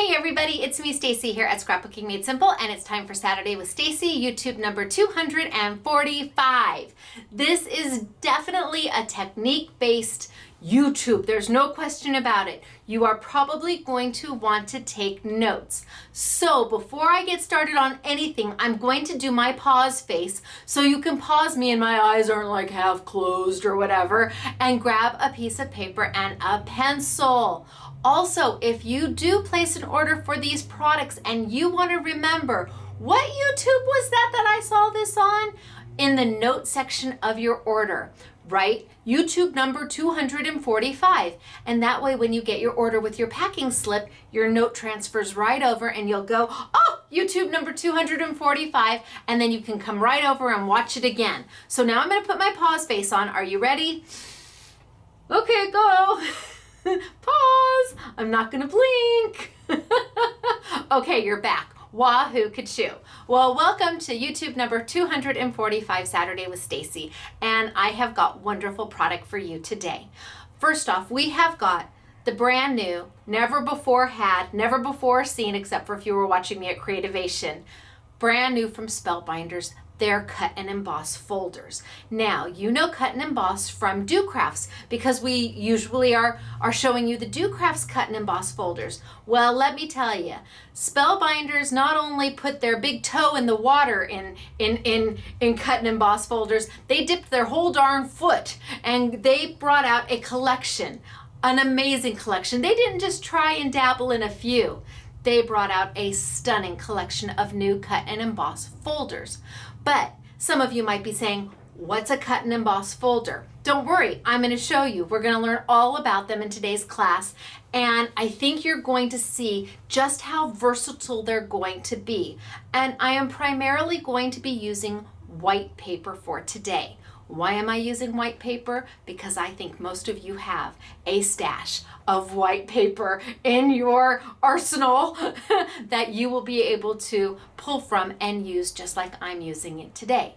Hey everybody, it's me Stacey here at Scrapbooking Made Simple, and it's time for Saturday with Stacey, YouTube number 245. This is definitely a technique-based YouTube. There's no question about it. You are probably going to want to take notes. So before I get started on anything, I'm going to do my pause face so you can pause me and my eyes aren't like half closed or whatever, and grab a piece of paper and a pencil. Also, if you do place an order for these products and you want to remember what YouTube was that I saw this on, in the note section of your order, write YouTube number 245. And that way when you get your order with your packing slip, your note transfers right over and you'll go, oh, YouTube number 245, and then you can come right over and watch it again. So now I'm going to put my pause face on. Are you ready? Okay, go. Pause. I'm not gonna blink. Okay, you're back. Wahoo kachoo. Well, welcome to YouTube number 245, Saturday with Stacey, and I have got wonderful product for you today. First off, we have got the brand new, never before had, never before seen, except for if you were watching me at Creativation, brand new from Spellbinders, their cut and emboss folders. Now, you know cut and emboss from Do Crafts because we usually are showing you the Do Crafts cut and emboss folders. Well, let me tell you, Spellbinders not only put their big toe in the water in cut and emboss folders, they dipped their whole darn foot and they brought out a collection, an amazing collection. They didn't just try and dabble in a few. They brought out a stunning collection of new cut and emboss folders. But some of you might be saying, what's a cut and emboss folder? Don't worry, I'm going to show you. We're going to learn all about them in today's class, and I think you're going to see just how versatile they're going to be. And I am primarily going to be using white paper for today. Why am I using white paper? Because I think most of you have a stash of white paper in your arsenal that you will be able to pull from and use just like I'm using it today.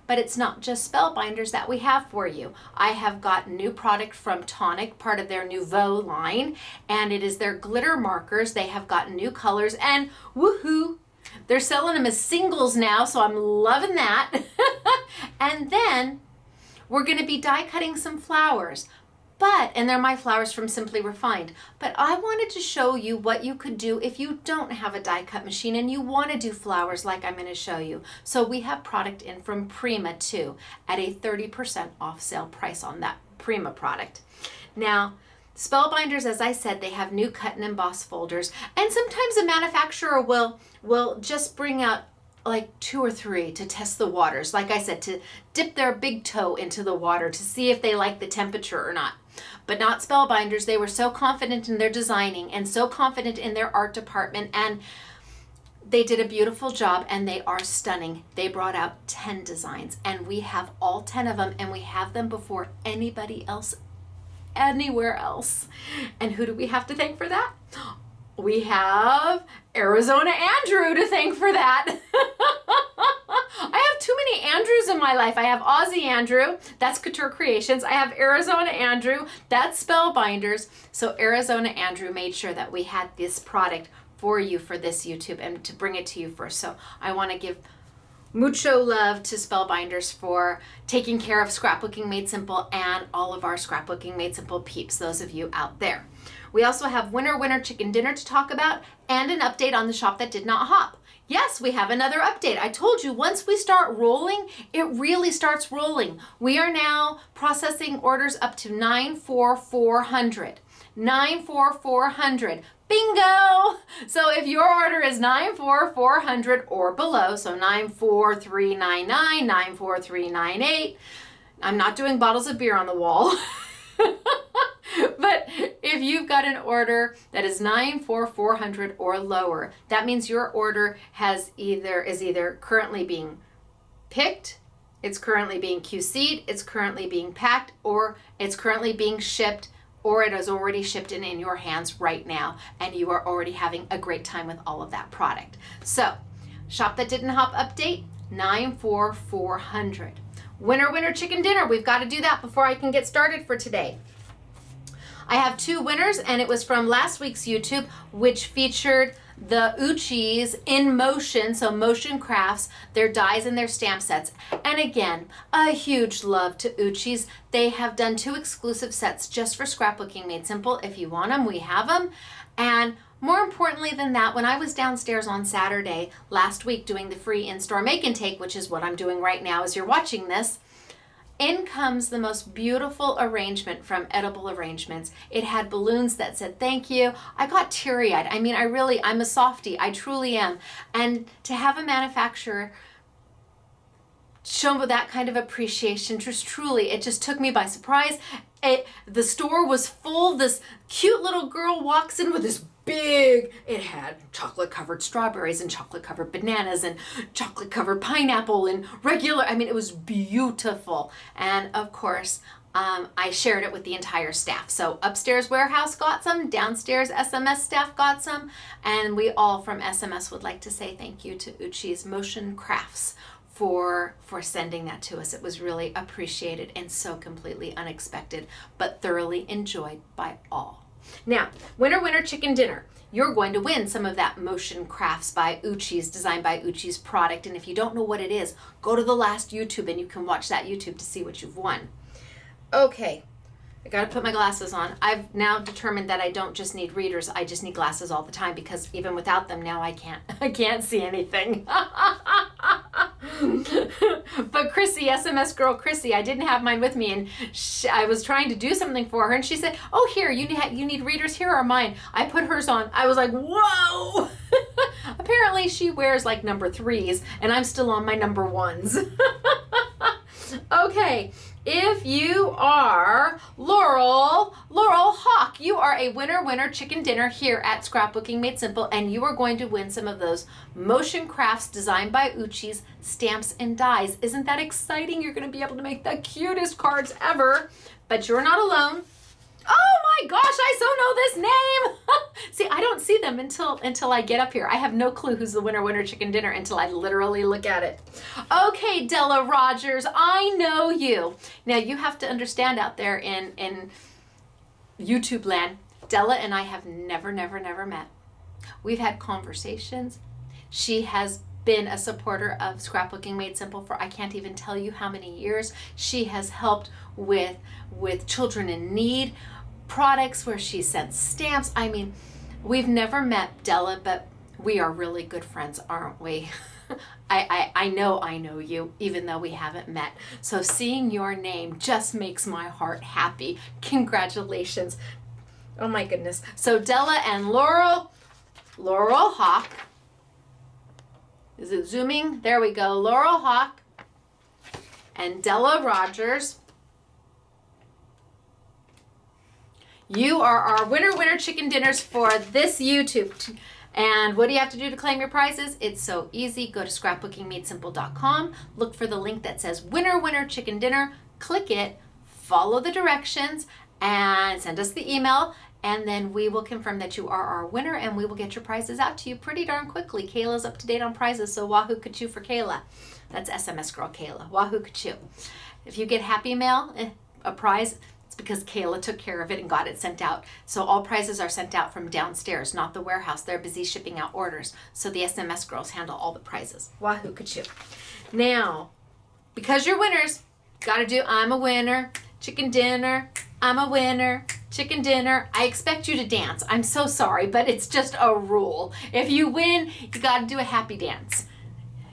But it's not just Spellbinders that we have for you. I have got new product from Tonic, part of their Nuvo line, and it is their glitter markers. They have got new colors, and woohoo! They're selling them as singles now, so I'm loving that. And then we're going to be die cutting some flowers, and they're my flowers from Simply Refined. But I wanted to show you what you could do if you don't have a die cut machine and you want to do flowers like I'm going to show you. So we have product in from Prima too at a 30% off sale price on that Prima product. Now, Spellbinders, as I said, they have new cut and emboss folders, and sometimes a manufacturer will just bring out like 2 or 3 to test the waters. Like I said, to dip their big toe into the water to see if they like the temperature or not. But not Spellbinders. They were so confident in their designing and so confident in their art department, and they did a beautiful job, and they are stunning. They brought out 10 designs, and we have all 10 of them, and we have them before anybody else anywhere else. And who do we have to thank for that? We have Arizona Andrew to thank for that. I have too many Andrews in my life. I have Aussie Andrew, that's Couture Creations. I have Arizona Andrew, that's Spellbinders. So Arizona Andrew made sure that we had this product for you for this YouTube and to bring it to you first. So I want to give mucho love to Spellbinders for taking care of Scrapbooking Made Simple and all of our Scrapbooking Made Simple peeps, those of you out there. We also have Winter Chicken Dinner to talk about and an update on the shop that did not hop. Yes, we have another update. I told you once we start rolling, it really starts rolling. We are now processing orders up to 94400. 94400. Bingo! So if your order is 94400 or below, so 94399, 94398, I'm not doing bottles of beer on the wall. But if you've got an order that is 94400 or lower, that means your order is either currently being picked, it's currently being QC'd, it's currently being packed, or it's currently being shipped, or it is already shipped and in your hands right now, and you are already having a great time with all of that product. So, Shop That Didn't Hop update, 94400. Winter Chicken Dinner, we've got to do that before I can get started for today. I have 2 winners, and it was from last week's YouTube, which featured the Uchis in motion, so motion crafts, their dies and their stamp sets. And again, a huge love to Uchis. They have done 2 exclusive sets just for Scrapbooking Made Simple. If you want them, we have them. And more importantly than that, when I was downstairs on Saturday last week doing the free in-store make and take, which is what I'm doing right now as you're watching this, in comes the most beautiful arrangement from Edible Arrangements. It had balloons that said thank you. I got teary-eyed. I mean, I'm a softie. I truly am. And to have a manufacturer show that kind of appreciation, just truly, it just took me by surprise. The store was full. This cute little girl walks in with this big, it had chocolate covered strawberries and chocolate covered bananas and chocolate covered pineapple and regular, I mean, it was beautiful. And of course, I shared it with the entire staff. So upstairs warehouse got some, downstairs SMS staff got some, and we all from SMS would like to say thank you to Uchi's Motion Crafts for sending that to us. It was really appreciated and so completely unexpected, but thoroughly enjoyed by all. Now, winner chicken dinner. You're going to win some of that Motion Crafts by Uchi's, designed by Uchi's product. And if you don't know what it is, go to the last YouTube and you can watch that YouTube to see what you've won. Okay, I gotta put my glasses on. I've now determined that I don't just need readers, I just need glasses all the time, because even without them now I can't see anything. But Chrissy, SMS girl Chrissy, I didn't have mine with me, and I was trying to do something for her, and she said, oh, here, you need readers, here are mine. I put hers on. I was like, whoa! Apparently she wears like number 3s, and I'm still on my number 1s. Okay, if you are Laurel Hawk, you are a winner chicken dinner here at Scrapbooking Made Simple, and you are going to win some of those Motion Crafts designed by Uchi's stamps and dies. Isn't that exciting? You're going to be able to make the cutest cards ever, but you're not alone. Oh my gosh, I so know this name. See, I don't see them until I get up here. I have no clue who's the winner chicken dinner until I literally look at it. Okay, Della Rogers, I know you. Now you have to understand out there in YouTube land, Della and I have never met. We've had conversations. She has been a supporter of Scrapbooking Made Simple for I can't even tell you how many years. She has helped with children in need products where she sent stamps. I mean, we've never met Della, but we are really good friends, aren't we? I know you, even though we haven't met. So seeing your name just makes my heart happy. Congratulations. Oh my goodness. So Della and Laurel Hawk. Is it zooming? There we go. Laurel Hawk and Della Rogers. You are our winner chicken dinners for this YouTube. And what do you have to do to claim your prizes? It's so easy. Go to scrapbookingmadesimple.com, look for the link that says winner chicken dinner, click it, follow the directions, and send us the email, and then we will confirm that you are our winner, and we will get your prizes out to you pretty darn quickly. Kayla's up to date on prizes, so wahoo kachoo for Kayla. That's SMS girl Kayla. Wahoo kachoo. If you get happy mail, a prize, it's because Kayla took care of it and got it sent out. So all prizes are sent out from downstairs, not the warehouse. They're busy shipping out orders. So the SMS girls handle all the prizes. Wahoo kachoo. Now, because you're winners, gotta do I'm a winner, chicken dinner, I'm a winner, chicken dinner. I expect you to dance. I'm so sorry, but it's just a rule. If you win, you gotta do a happy dance.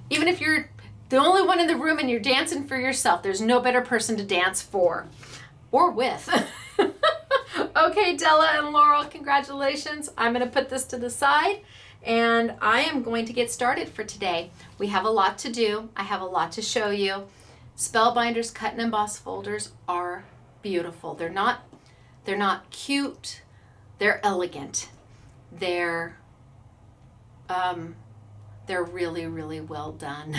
Even if you're the only one in the room and you're dancing for yourself, there's no better person to dance for or with. Okay, Della and Laurel, congratulations. I'm gonna put this to the side and I am going to get started for today. We have a lot to do. I have a lot to show you. Spellbinders cut and emboss folders are beautiful. They're not cute, they're elegant. They're really, really well done.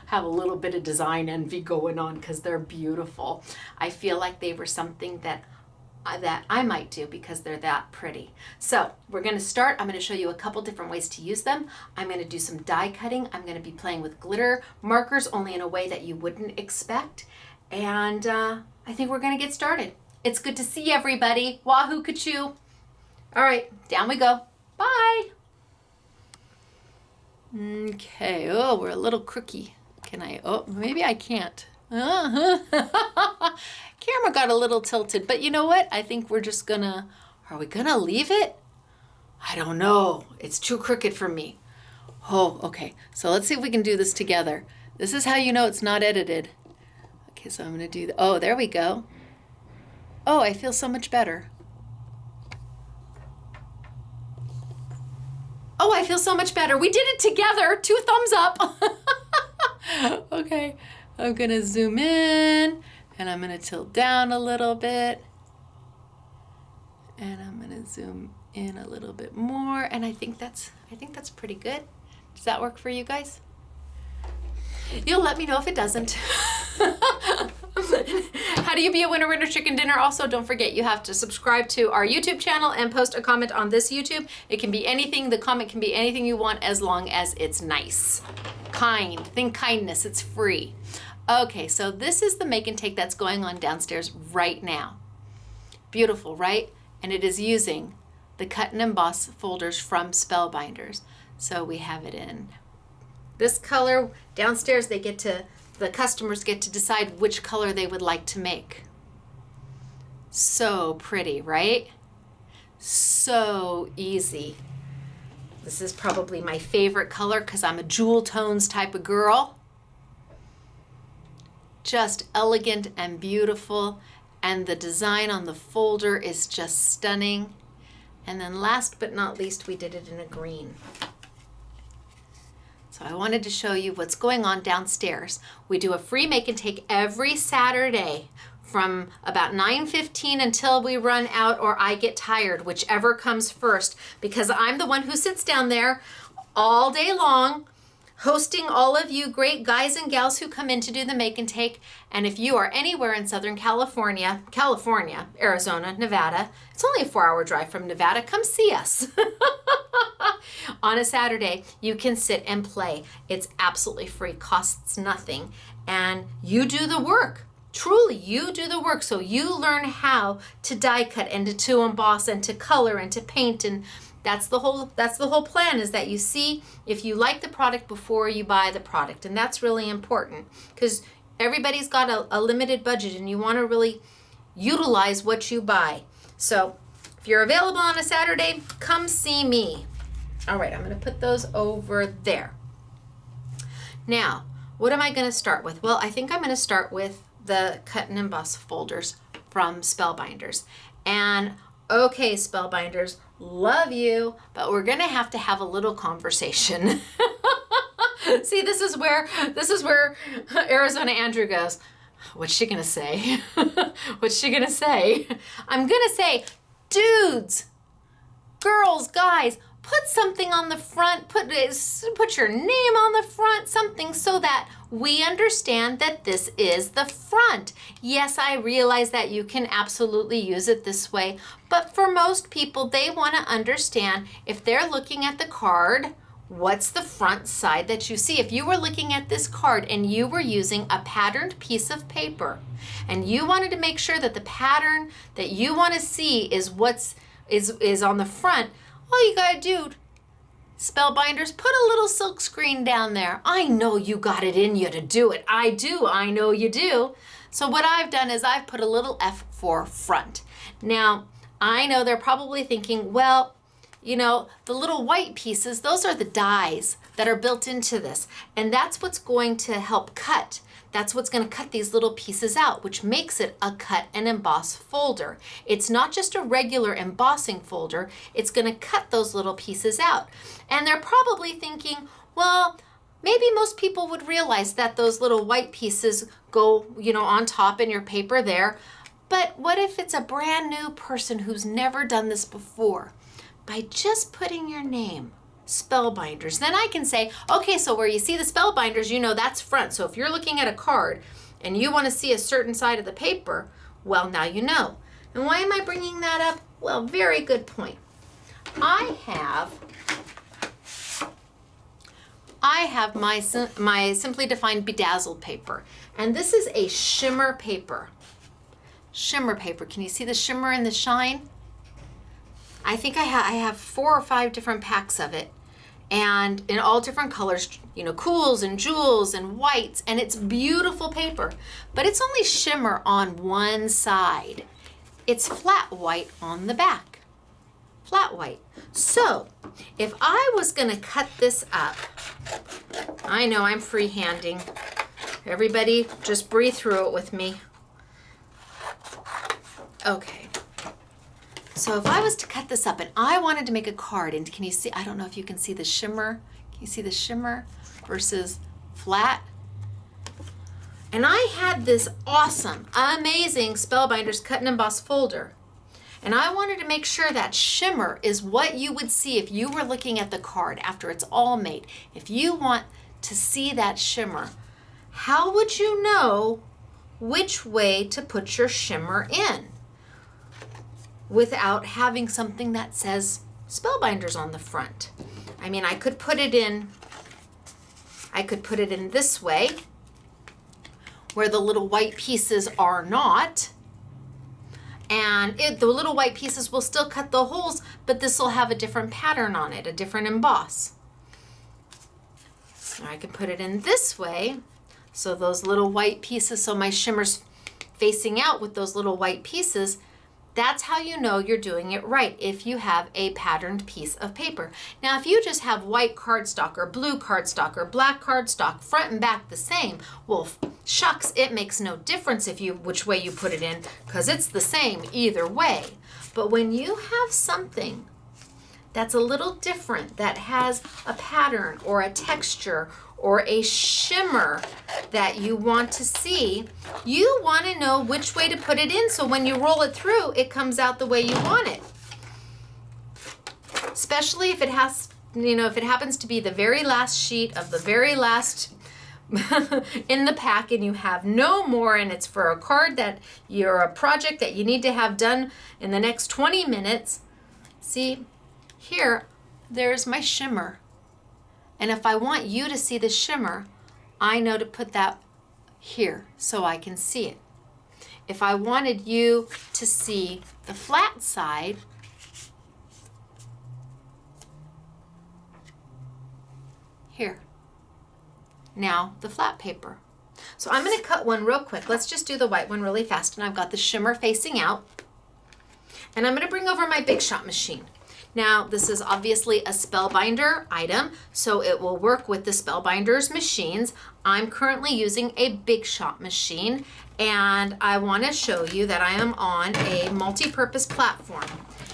Have a little bit of design envy going on because they're beautiful. I feel like they were something that I might do because they're that pretty. So we're going to start. I'm going to show you a couple different ways to use them. I'm going to do some die cutting. I'm going to be playing with glitter markers, only in a way that you wouldn't expect. And I think we're going to get started. It's good to see everybody. Wahoo Kachoo. All right, down we go. Bye. Okay, oh, we're a little crooky. Can I, oh, maybe I can't. Camera got a little tilted, but you know what? I think we're just gonna, are we gonna leave it? I don't know. It's too crooked for me. Oh, okay. So let's see if we can do this together. This is how you know it's not edited. Okay, so I'm gonna do, oh, there we go. Oh, I feel so much better. Oh, I feel so much better. We did it together. 2 thumbs up. Okay, I'm gonna zoom in and I'm gonna tilt down a little bit. And I'm gonna zoom in a little bit more. And I think that's pretty good. Does that work for you guys? You'll let me know if it doesn't. How do you be a winner chicken dinner? Also, don't forget you have to subscribe to our YouTube channel and post a comment on this YouTube. It can be anything. The comment can be anything you want as long as it's nice. Kind. Think kindness. It's free. Okay, so this is the make and take that's going on downstairs right now. Beautiful, right? And it is using the cut and emboss folders from Spellbinders. So we have it in this color. Downstairs the customers get to decide which color they would like to make. So pretty, right? So easy. This is probably my favorite color because I'm a jewel tones type of girl. Just elegant and beautiful. And the design on the folder is just stunning. And then last but not least, we did it in a green. So I wanted to show you what's going on downstairs. We do a free make and take every Saturday from about 9:15 until we run out or I get tired, whichever comes first, because I'm the one who sits down there all day long hosting all of you great guys and gals who come in to do the make and take. And if you are anywhere in Southern California, Arizona, Nevada, it's only a 4-hour drive from Nevada, come see us. On a Saturday, you can sit and play. It's absolutely free, costs nothing, and you do the work. Truly, you do the work. So you learn how to die cut and to emboss and to color and to paint, and that's the whole plan, is that you see if you like the product before you buy the product. And that's really important because everybody's got a limited budget and you want to really utilize what you buy. So if you're available on a Saturday, come see me. All right, I'm going to put those over there. Now, what am I going to start with? Well, I think I'm going to start with the cut and emboss folders from Spellbinders. And okay, Spellbinders, love you, but we're going to have a little conversation. See, this is where Arizona Andrew goes, what's she going to say? What's she going to say? I'm going to say, dudes, girls, guys, put something on the front, put your name on the front, something so that we understand that this is the front. Yes, I realize that you can absolutely use it this way, but for most people, they want to understand if they're looking at the card, what's the front side that you see? If you were looking at this card and you were using a patterned piece of paper and you wanted to make sure that the pattern that you want to see is is on the front, all you gotta do, Spellbinders, put a little silk screen down there. I know you got it in you to do it. I do, I know you do. So what I've done is I've put a little F for front. Now, I know they're probably thinking, well, you know, the little white pieces, those are the dies that are built into this. And that's what's going to help cut. That's what's going to cut these little pieces out, which makes it a cut and emboss folder. It's not just a regular embossing folder. It's going to cut those little pieces out. And they're probably thinking, well, maybe most people would realize that those little white pieces go, you know, on top in your paper there. But what if it's a brand new person who's never done this before? By just putting your name, Spellbinders, then I can say, okay, so where you see the Spellbinders, you know that's front. So if you're looking at a card and you want to see a certain side of the paper, well, now you know. And why am I bringing that up? Well, very good point. I have my Simply Defined bedazzled paper, and this is a shimmer paper. shimmer paper. Can you see the shimmer and the shine? I think I have 4 or 5 different packs of it, and in all different colors, you know, cools and jewels and whites, and it's beautiful paper, but it's only shimmer on one side. It's flat white on the back, flat white. So if I was gonna cut this up, I know I'm freehanding. Everybody just breathe through it with me. Okay. So if I was to cut this up and I wanted to make a card, and can you see, I don't know if you can see the shimmer. Can you see the shimmer versus flat? And I had this awesome, amazing Spellbinders cut and emboss folder. And I wanted to make sure that shimmer is what you would see if you were looking at the card after it's all made. If you want to see that shimmer, how would you know which way to put your shimmer in without having something that says Spellbinders on the front? I mean, I could put it in this way where the little white pieces are not, and the little white pieces will still cut the holes, but this will have a different pattern on it, a different emboss. Or I can put it in this way, so those little white pieces, so my shimmer's facing out with those little white pieces. That's how you know you're doing it right, if you have a patterned piece of paper. Now, if you just have white cardstock or blue cardstock or black cardstock, front and back the same, well, shucks, it makes no difference which way you put it in, because it's the same either way. But when you have something that's a little different, that has a pattern or a texture or a shimmer that you want to see, you want to know which way to put it in, so when you roll it through, it comes out the way you want it. Especially if it has, you know, if it happens to be the very last sheet of the very last in the pack, and you have no more, and it's for a card that you're a project that you need to have done in the next 20 minutes. See, here, there's my shimmer. And if I want you to see the shimmer, I know to put that here so I can see it. If I wanted you to see the flat side, here. Now the flat paper. So I'm going to cut one real quick. Let's just do the white one really fast. And I've got the shimmer facing out. And I'm going to bring over my Big Shot machine. Now, this is obviously a Spellbinder item, so it will work with the Spellbinders machines. I'm currently using a Big Shot machine, and I want to show you that I am on a multi-purpose platform.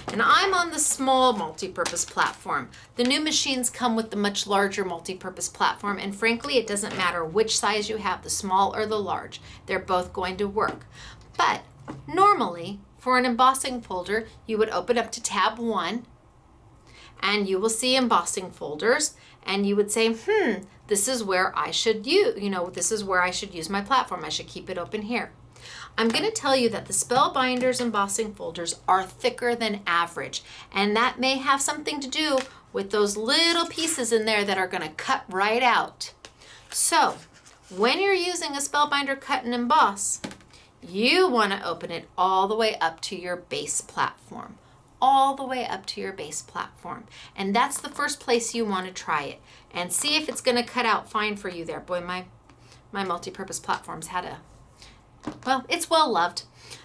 And I'm on the small multi-purpose platform. The new machines come with the much larger multi-purpose platform, and frankly, it doesn't matter which size you have, the small or the large. They're both going to work. But normally, for an embossing folder, you would open up to tab 1, and you will see embossing folders, and you would say, this is where I should use, this is where I should use my platform. I should keep it open here. I'm going to tell you that the Spellbinders embossing folders are thicker than average, and that may have something to do with those little pieces in there that are going to cut right out. So when you're using a Spellbinder cut and emboss, you want to open it all the way up to your base platform. All the way up to your base platform. And that's the first place you want to try it. And see if it's going to cut out fine for you there. Boy, my multi-purpose platform's had it's well loved.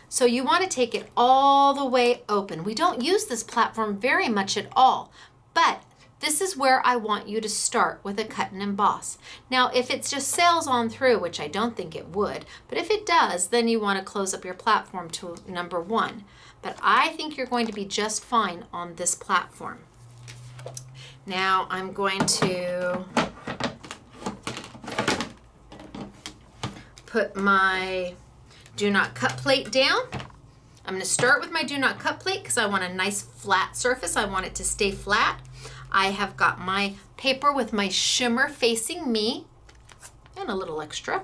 So you want to take it all the way open. We don't use this platform very much at all, but this is where I want you to start with a cut and emboss. Now, if it just sails on through, which I don't think it would, but if it does, then you want to close up your platform to number 1. But I think you're going to be just fine on this platform. Now I'm going to put my do not cut plate down. I'm going to start with my do not cut plate because I want a nice flat surface. I want it to stay flat. I have got my paper with my shimmer facing me and a little extra.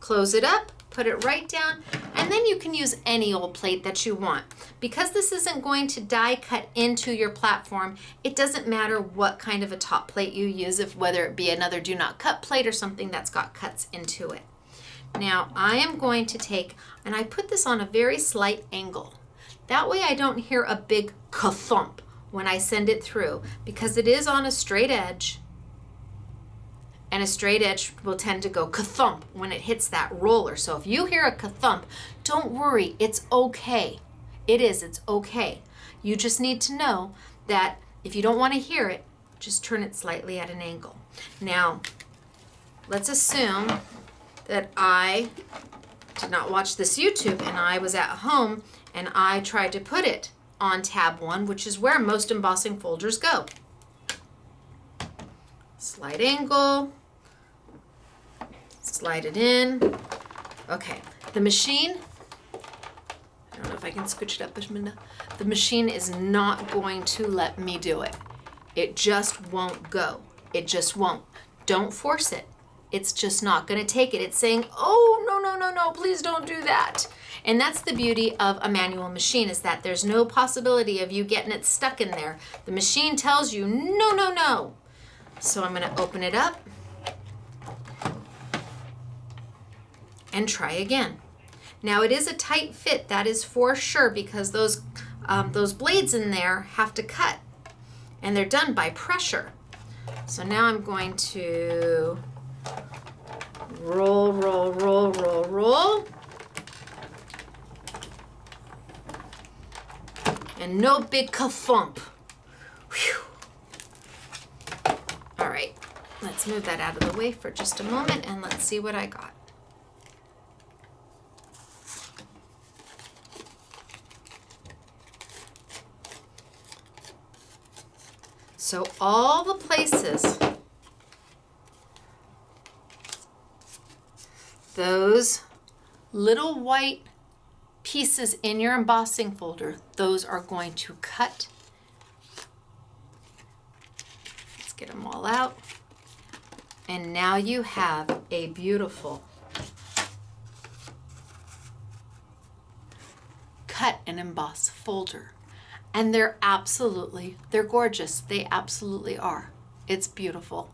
Close it up. Put it right down, and then you can use any old plate that you want. Because this isn't going to die cut into your platform, it doesn't matter what kind of a top plate you use, whether it be another do not cut plate or something that's got cuts into it. Now I am going to take, and I put this on a very slight angle. That way I don't hear a big ka-thump when I send it through, because it is on a straight edge, and a straight edge will tend to go ka-thump when it hits that roller. So if you hear a ka-thump, don't worry, it's okay. It's okay. You just need to know that if you don't want to hear it, just turn it slightly at an angle. Now, let's assume that I did not watch this YouTube and I was at home and I tried to put it on tab 1, which is where most embossing folders go. Slight angle, slide it in. Okay, the machine, I don't know if I can scooch it up, Bishminda. The machine is not going to let me do it. It just won't go. It just won't. Don't force it. It's just not going to take it. It's saying, oh, no, no, no, no, please don't do that. And that's the beauty of a manual machine, is that there's no possibility of you getting it stuck in there. The machine tells you, no, no, no. So I'm going to open it up and try again. Now it is a tight fit, that is for sure, because those blades in there have to cut, and they're done by pressure. So now I'm going to roll, roll, roll, roll, roll. And no big ka-thump. Whew. All right, let's move that out of the way for just a moment and let's see what I got. So all the places those little white pieces in your embossing folder, those are going to cut. Let's get them all out. And now you have a beautiful cut and emboss folder. And they're gorgeous. They absolutely are. It's beautiful.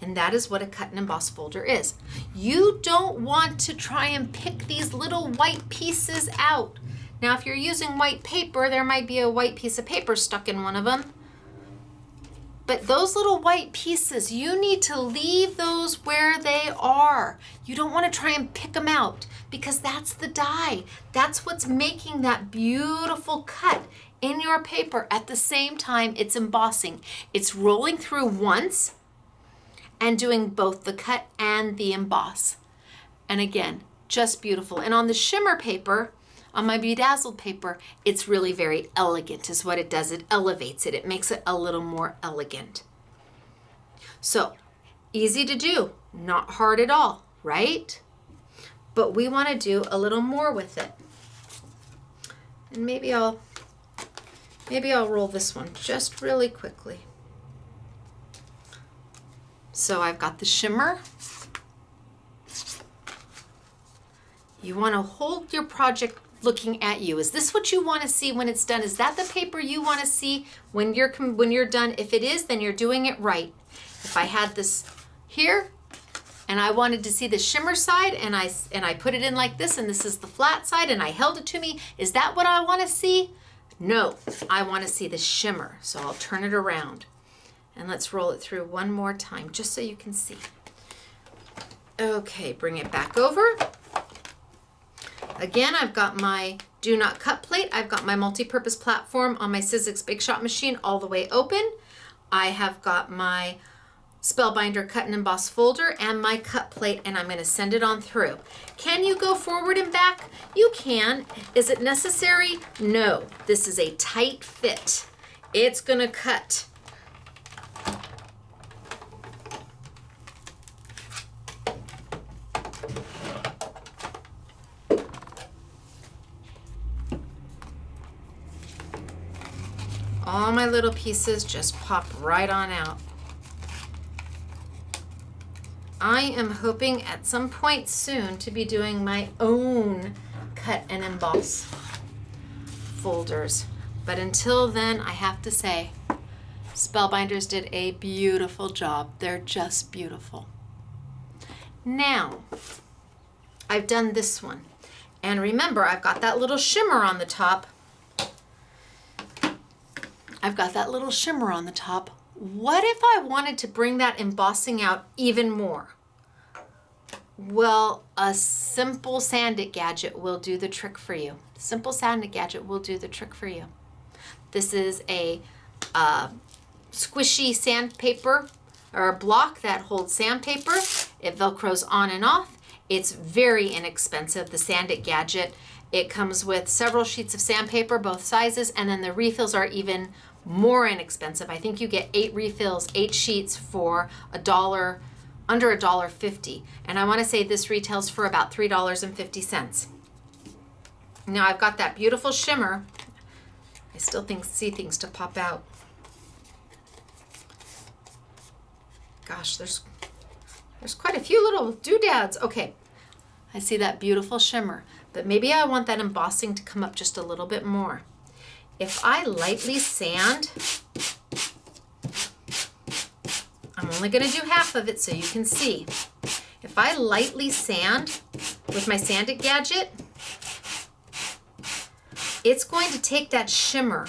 And that is what a cut and emboss folder is. You don't want to try and pick these little white pieces out. Now, if you're using white paper, there might be a white piece of paper stuck in one of them. But those little white pieces, you need to leave those where they are. You don't want to try and pick them out, because that's the dye. That's what's making that beautiful cut in your paper. At the same time, it's embossing. It's rolling through once and doing both the cut and the emboss. And again, just beautiful. And on the shimmer paper, on my bedazzled paper, it's really very elegant is what it does. It elevates it. It makes it a little more elegant. So easy to do, not hard at all, right? But we want to do a little more with it. And maybe I'll roll this one just really quickly. So I've got the shimmer. You want to hold your project looking at you. Is this what you want to see when it's done? Is that the paper you want to see when you're done? If it is, then you're doing it right. If I had this here and I wanted to see the shimmer side and I put it in like this, and this is the flat side, and I held it to me, is that what I want to see? No, I want to see the shimmer. So I'll turn it around. And let's roll it through one more time, just so you can see. Okay, bring it back over. Again, I've got my Do Not Cut plate. I've got my multi-purpose platform on my Sizzix Big Shot machine all the way open. I have got my Spellbinder cut and emboss folder and my cut plate, and I'm going to send it on through. Can you go forward and back? You can. Is it necessary? No. This is a tight fit. It's going to cut. All my little pieces just pop right on out. I am hoping at some point soon to be doing my own cut and emboss folders. But until then, I have to say, Spellbinders did a beautiful job. They're just beautiful. Now, I've done this one. And remember, I've got that little shimmer on the top. I've got that little shimmer on the top. What if I wanted to bring that embossing out even more? Well, a simple sand-it gadget will do the trick for you. Simple sand-it gadget will do the trick for you. This is a squishy sandpaper, or a block that holds sandpaper. It velcros on and off. It's very inexpensive, the sand-it gadget. It comes with several sheets of sandpaper, both sizes, and then the refills are even more inexpensive. I think you get 8 refills, 8 sheets for $1, under $1.50. And I want to say this retails for about $3.50. Now I've got that beautiful shimmer. I still see things to pop out. Gosh, there's quite a few little doodads. Okay, I see that beautiful shimmer, but maybe I want that embossing to come up just a little bit more. If I lightly sand, I'm only going to do half of it so you can see. If I lightly sand with my sand-it gadget, it's going to take that shimmer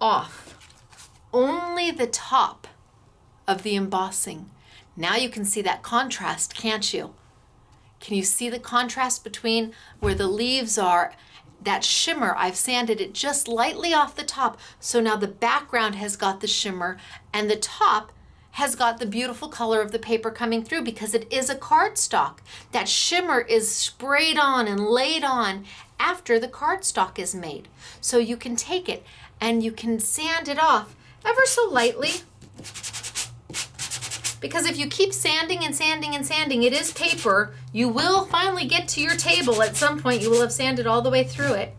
off, only the top of the embossing. Now you can see that contrast, can't you? Can you see the contrast between where the leaves are? That shimmer, I've sanded it just lightly off the top. So now the background has got the shimmer and the top has got the beautiful color of the paper coming through because it is a cardstock. That shimmer is sprayed on and laid on after the cardstock is made. So you can take it and you can sand it off ever so lightly. Because if you keep sanding and sanding and sanding, it is paper. You will finally get to your table at some point. You will have sanded all the way through it.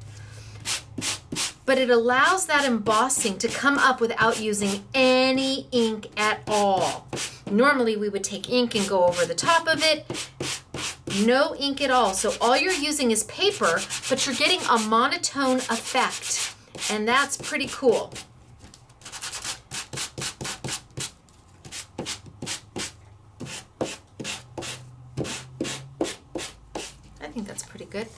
But it allows that embossing to come up without using any ink at all. Normally we would take ink and go over the top of it. No ink at all. So all you're using is paper, but you're getting a monotone effect. And that's pretty cool. I think that's pretty good.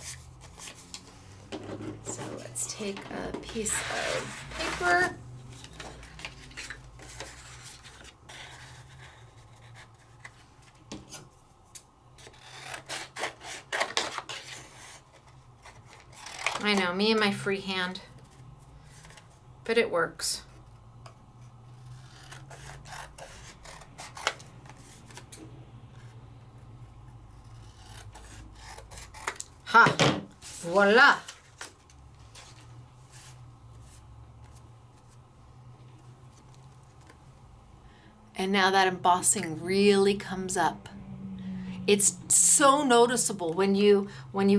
So let's take a piece of paper. I know, me and my free hand, but it works. Ha! Voila! And now that embossing really comes up. It's so noticeable when you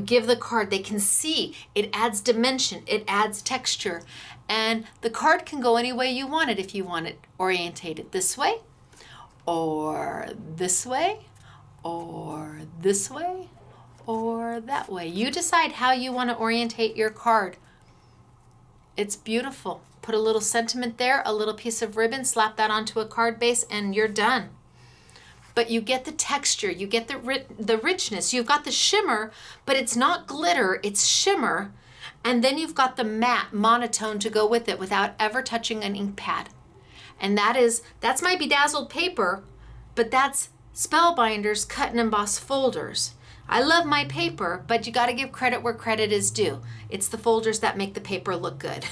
give the card. They can see it adds dimension, it adds texture, and the card can go any way you want it. If you want it orientated this way, or this way, or this way, or that way. You decide how you want to orientate your card. It's beautiful. Put a little sentiment there, a little piece of ribbon, slap that onto a card base, and you're done. But you get the texture, you get the richness, you've got the shimmer, but it's not glitter, it's shimmer. And then you've got the matte monotone to go with it without ever touching an ink pad. And that's my bedazzled paper, but that's Spellbinders Cut and Emboss Folders. I love my paper, but you got to give credit where credit is due. It's the folders that make the paper look good.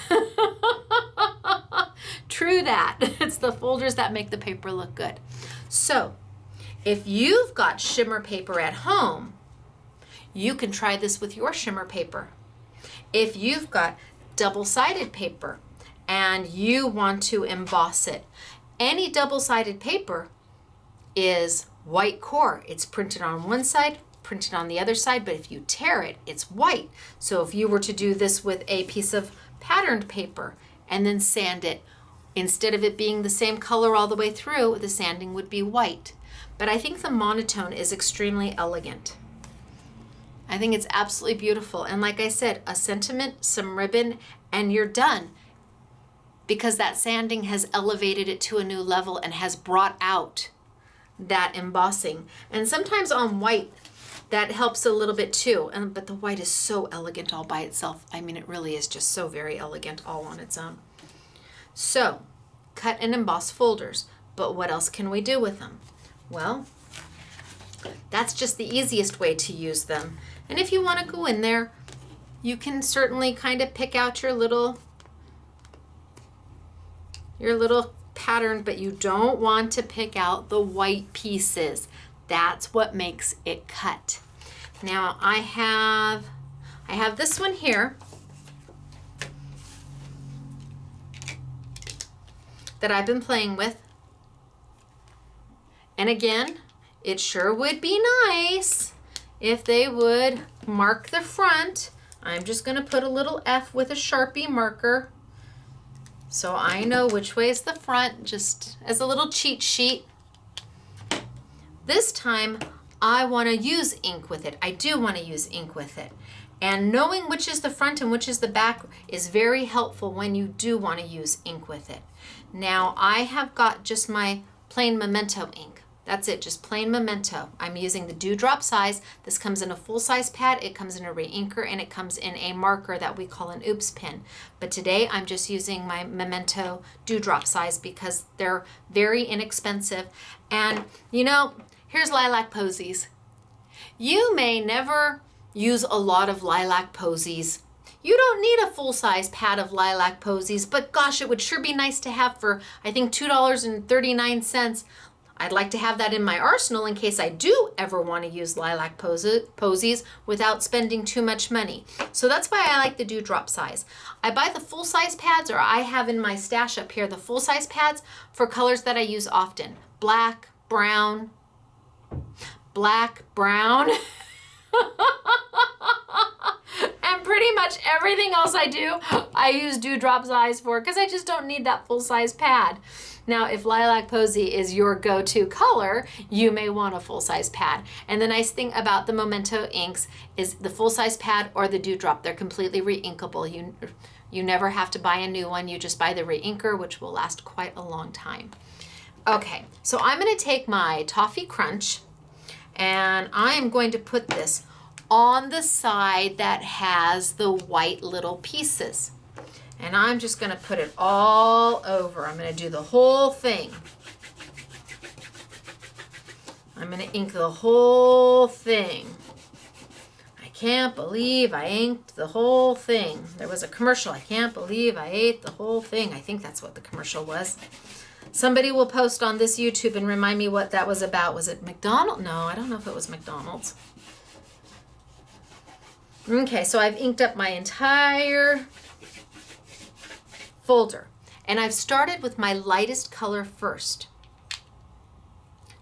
True that. It's the folders that make the paper look good. So, if you've got shimmer paper at home, you can try this with your shimmer paper. If you've got double-sided paper and you want to emboss it, any double-sided paper is white core. It's printed on one side, printed on the other side, but if you tear it, it's white. So if you were to do this with a piece of patterned paper and then sand it, instead of it being the same color all the way through, the sanding would be white. But I think the monotone is extremely elegant. I think it's absolutely beautiful. And like I said, a sentiment, some ribbon, and you're done. Because that sanding has elevated it to a new level and has brought out that embossing. And sometimes on white, that helps a little bit too. But the white is so elegant all by itself. I mean, it really is just so very elegant all on its own. So, cut and emboss folders. But what else can we do with them? Well, that's just the easiest way to use them. And if you want to go in there, you can certainly kind of pick out your little pattern, but you don't want to pick out the white pieces. That's what makes it cut. Now I have this one here that I've been playing with. And again, it sure would be nice if they would mark the front. I'm just going to put a little F with a Sharpie marker so I know which way is the front, just as a little cheat sheet. This time, I want to use ink with it. I do want to use ink with it. And knowing which is the front and which is the back is very helpful when you do want to use ink with it. Now, I have got just my plain Memento ink. That's it, just plain Memento. I'm using the dewdrop size. This comes in a full-size pad, it comes in a re-inker, and it comes in a marker that we call an oops pin. But today I'm just using my Memento dewdrop size because they're very inexpensive. And you know, here's lilac posies. You may never use a lot of lilac posies. You don't need a full-size pad of lilac posies, but gosh, it would sure be nice to have for, I think, $2.39. I'd like to have that in my arsenal in case I do ever want to use lilac posies without spending too much money. So that's why I like the dewdrop size. I buy the full-size pads, or I have in my stash up here the full-size pads for colors that I use often. Black, brown, and pretty much everything else I do, I use dewdrop size for because I just don't need that full-size pad. Now, if lilac posy is your go-to color, you may want a full-size pad. And the nice thing about the Memento inks is the full-size pad or the dewdrop. They're completely re-inkable. You never have to buy a new one. You just buy the re-inker, which will last quite a long time. Okay, so I'm going to take my Toffee Crunch, and I am going to put this on the side that has the white little pieces. And I'm just going to put it all over. I'm going to do the whole thing. I'm going to ink the whole thing. I can't believe I inked the whole thing. There was a commercial. I can't believe I ate the whole thing. I think that's what the commercial was. Somebody will post on this YouTube and remind me what that was about. Was it McDonald's? No, I don't know if it was McDonald's. Okay, so I've inked up my entire folder, and I've started with my lightest color first.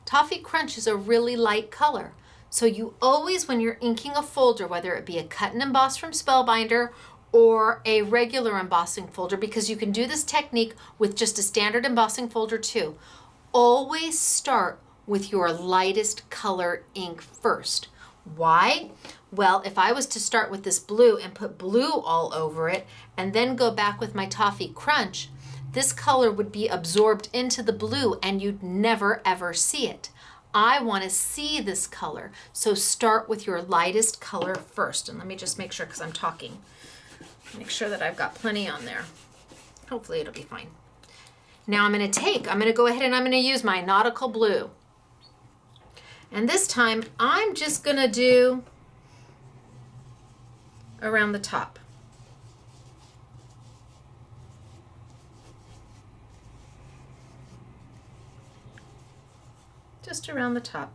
Toffee Crunch is a really light color, so you always, when you're inking a folder, whether it be a cut and emboss from Spellbinder or a regular embossing folder, because you can do this technique with just a standard embossing folder too, always start with your lightest color ink first. Why? Well, if I was to start with this blue and put blue all over it and then go back with my Toffee Crunch, this color would be absorbed into the blue and you'd never ever see it. I want to see this color, so start with your lightest color first. And let me just make sure, because I'm talking, make sure that I've got plenty on there. Hopefully it'll be fine. Now I'm going to go ahead and I'm going to use my Nautical Blue. And this time I'm just going to do around the top. Just around the top.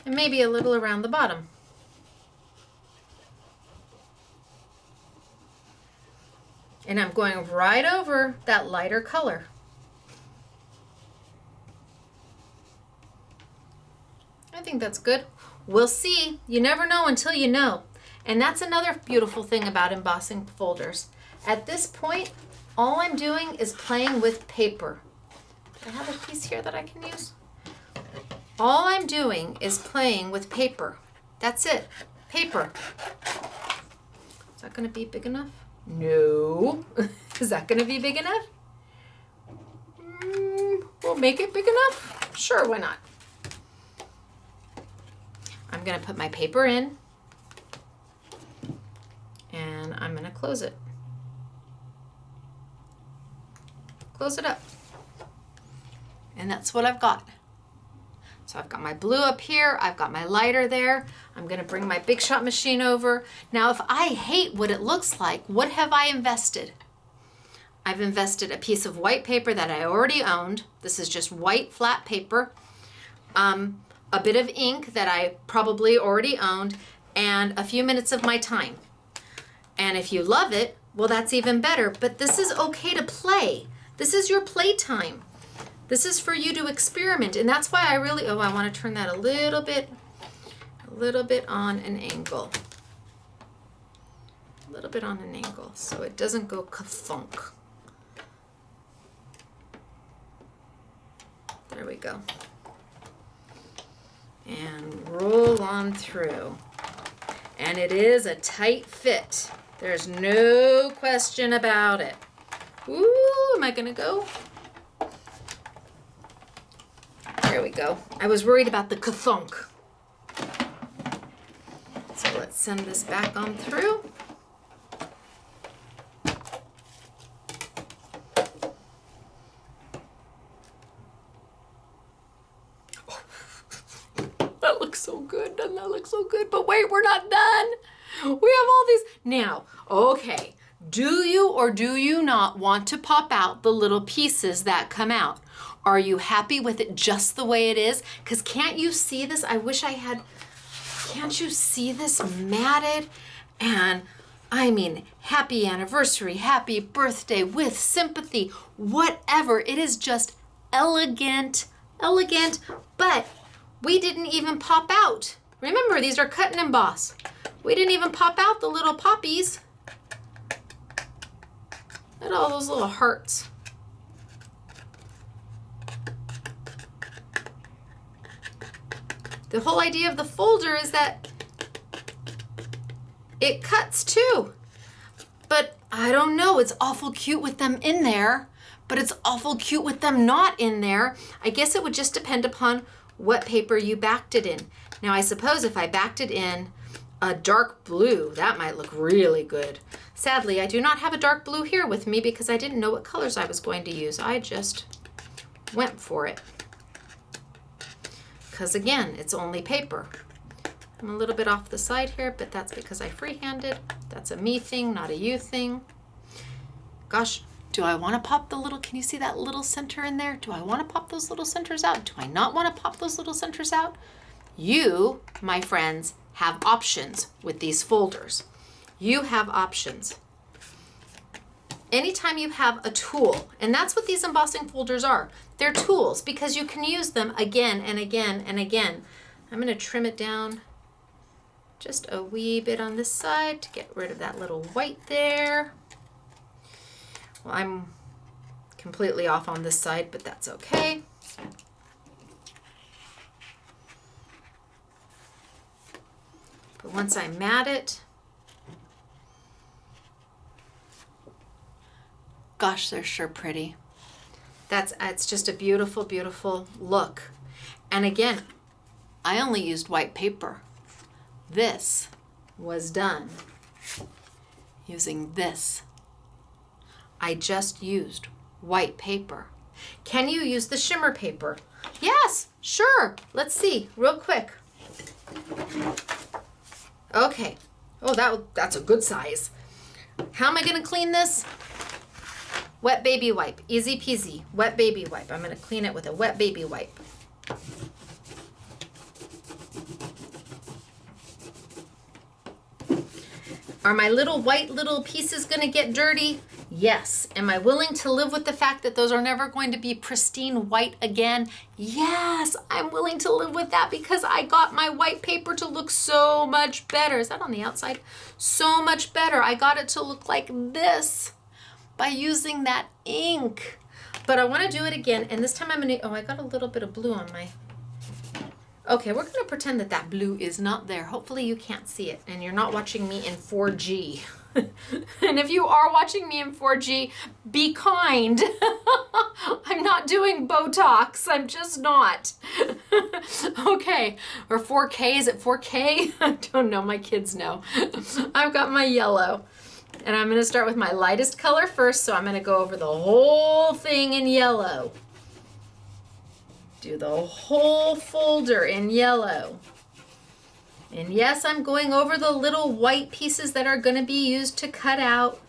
And maybe a little around the bottom. And I'm going right over that lighter color. I think that's good. We'll see. You never know until you know. And that's another beautiful thing about embossing folders. At this point, all I'm doing is playing with paper. Do I have a piece here that I can use? All I'm doing is playing with paper. That's it. Paper. Is that going to be big enough? No. Is that going to be big enough? make it big enough? Sure, why not? I'm gonna put my paper in and I'm gonna close it. Close it up. And that's what I've got. So I've got my blue up here, I've got my lighter there. I'm gonna bring my Big Shot machine over. Now, if I hate what it looks like, what have I invested? I've invested a piece of white paper that I already owned. This is just white flat paper. A bit of ink that I probably already owned, and a few minutes of my time. And if you love it, well, that's even better, but this is okay to play. This is your playtime. This is for you to experiment, and that's why I really, I want to turn that a little bit on an angle. A little bit on an angle, so it doesn't go ka-thunk. There we go. And roll on through. And it is a tight fit. There's no question about it. Ooh, am I gonna go? There we go. I was worried about the ka-thunk. So let's send this back on through. That looks so good. Doesn't that look so good? But wait, we're not done. We have all these. Now, okay, do you or do you not want to pop out the little pieces that come out? Are you happy with it just the way it is? Because can't you see this? I wish I had, can't you see this matted? And I mean, happy anniversary, happy birthday with sympathy, whatever. It is just elegant, elegant, but we didn't even pop out. Remember, these are cut and emboss. We didn't even pop out the little poppies. Look at all those little hearts. The whole idea of the folder is that it cuts too. But I don't know, it's awful cute with them in there, but it's awful cute with them not in there. I guess it would just depend upon what paper you backed it in. Now I suppose if I backed it in a dark blue, that might look really good. Sadly, I do not have a dark blue here with me because I didn't know what colors I was going to use. I just went for it. Because again, it's only paper. I'm a little bit off the side here, but that's because I freehanded. That's a me thing, not a you thing. Gosh, do I want to pop the little, can you see that little center in there? Do I want to pop those little centers out? Do I not want to pop those little centers out? You, my friends, have options with these folders. You have options. Anytime you have a tool, and that's what these embossing folders are. They're tools because you can use them again and again and again. I'm going to trim it down just a wee bit on this side to get rid of that little white there. Well, I'm completely off on this side, but that's okay. But once I mat it, gosh, they're sure pretty. It's just a beautiful, beautiful look. And again, I only used white paper. This was done using this. I just used white paper. Can you use the shimmer paper? Yes, sure. Let's see real quick. Okay. Oh, that's a good size. How am I going to clean this? Wet baby wipe. Easy peasy. Wet baby wipe. I'm going to clean it with a wet baby wipe. Are my little white little pieces going to get dirty? Yes. Am I willing to live with the fact that those are never going to be pristine white again? Yes, I'm willing to live with that because I got my white paper to look so much better. Is that on the outside? So much better. I got it to look like this by using that ink. But I want to do it again, and this time I'm going to, I got a little bit of blue on my, okay, we're going to pretend that that blue is not there. Hopefully you can't see it, and you're not watching me in 4G. And if you are watching me in 4G, be kind. I'm not doing Botox. I'm just not. Okay, or 4K, is it 4K? I don't know, my kids know. I've got my yellow. And I'm gonna start with my lightest color first, so I'm gonna go over the whole thing in yellow. Do the whole folder in yellow. And yes, I'm going over the little white pieces that are going to be used to cut out.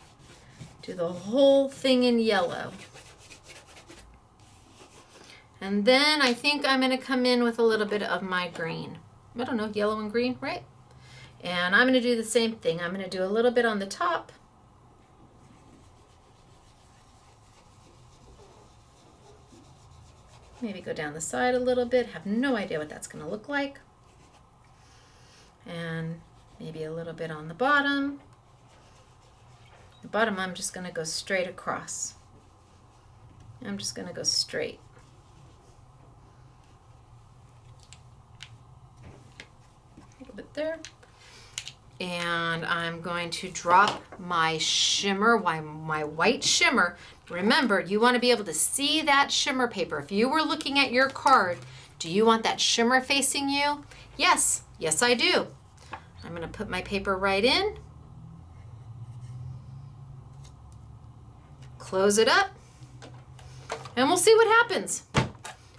Do the whole thing in yellow. And then I think I'm going to come in with a little bit of my green. I don't know, yellow and green, right? And I'm going to do the same thing. I'm going to do a little bit on the top. Maybe go down the side a little bit. Have no idea what that's going to look like. And maybe a little bit on the bottom. The bottom I'm just going to go straight across. I'm just going to go straight. A little bit there. And I'm going to drop my shimmer, my white shimmer. Remember, you want to be able to see that shimmer paper. If you were looking at your card, do you want that shimmer facing you? Yes, yes I do. I'm going to put my paper right in. Close it up. And we'll see what happens.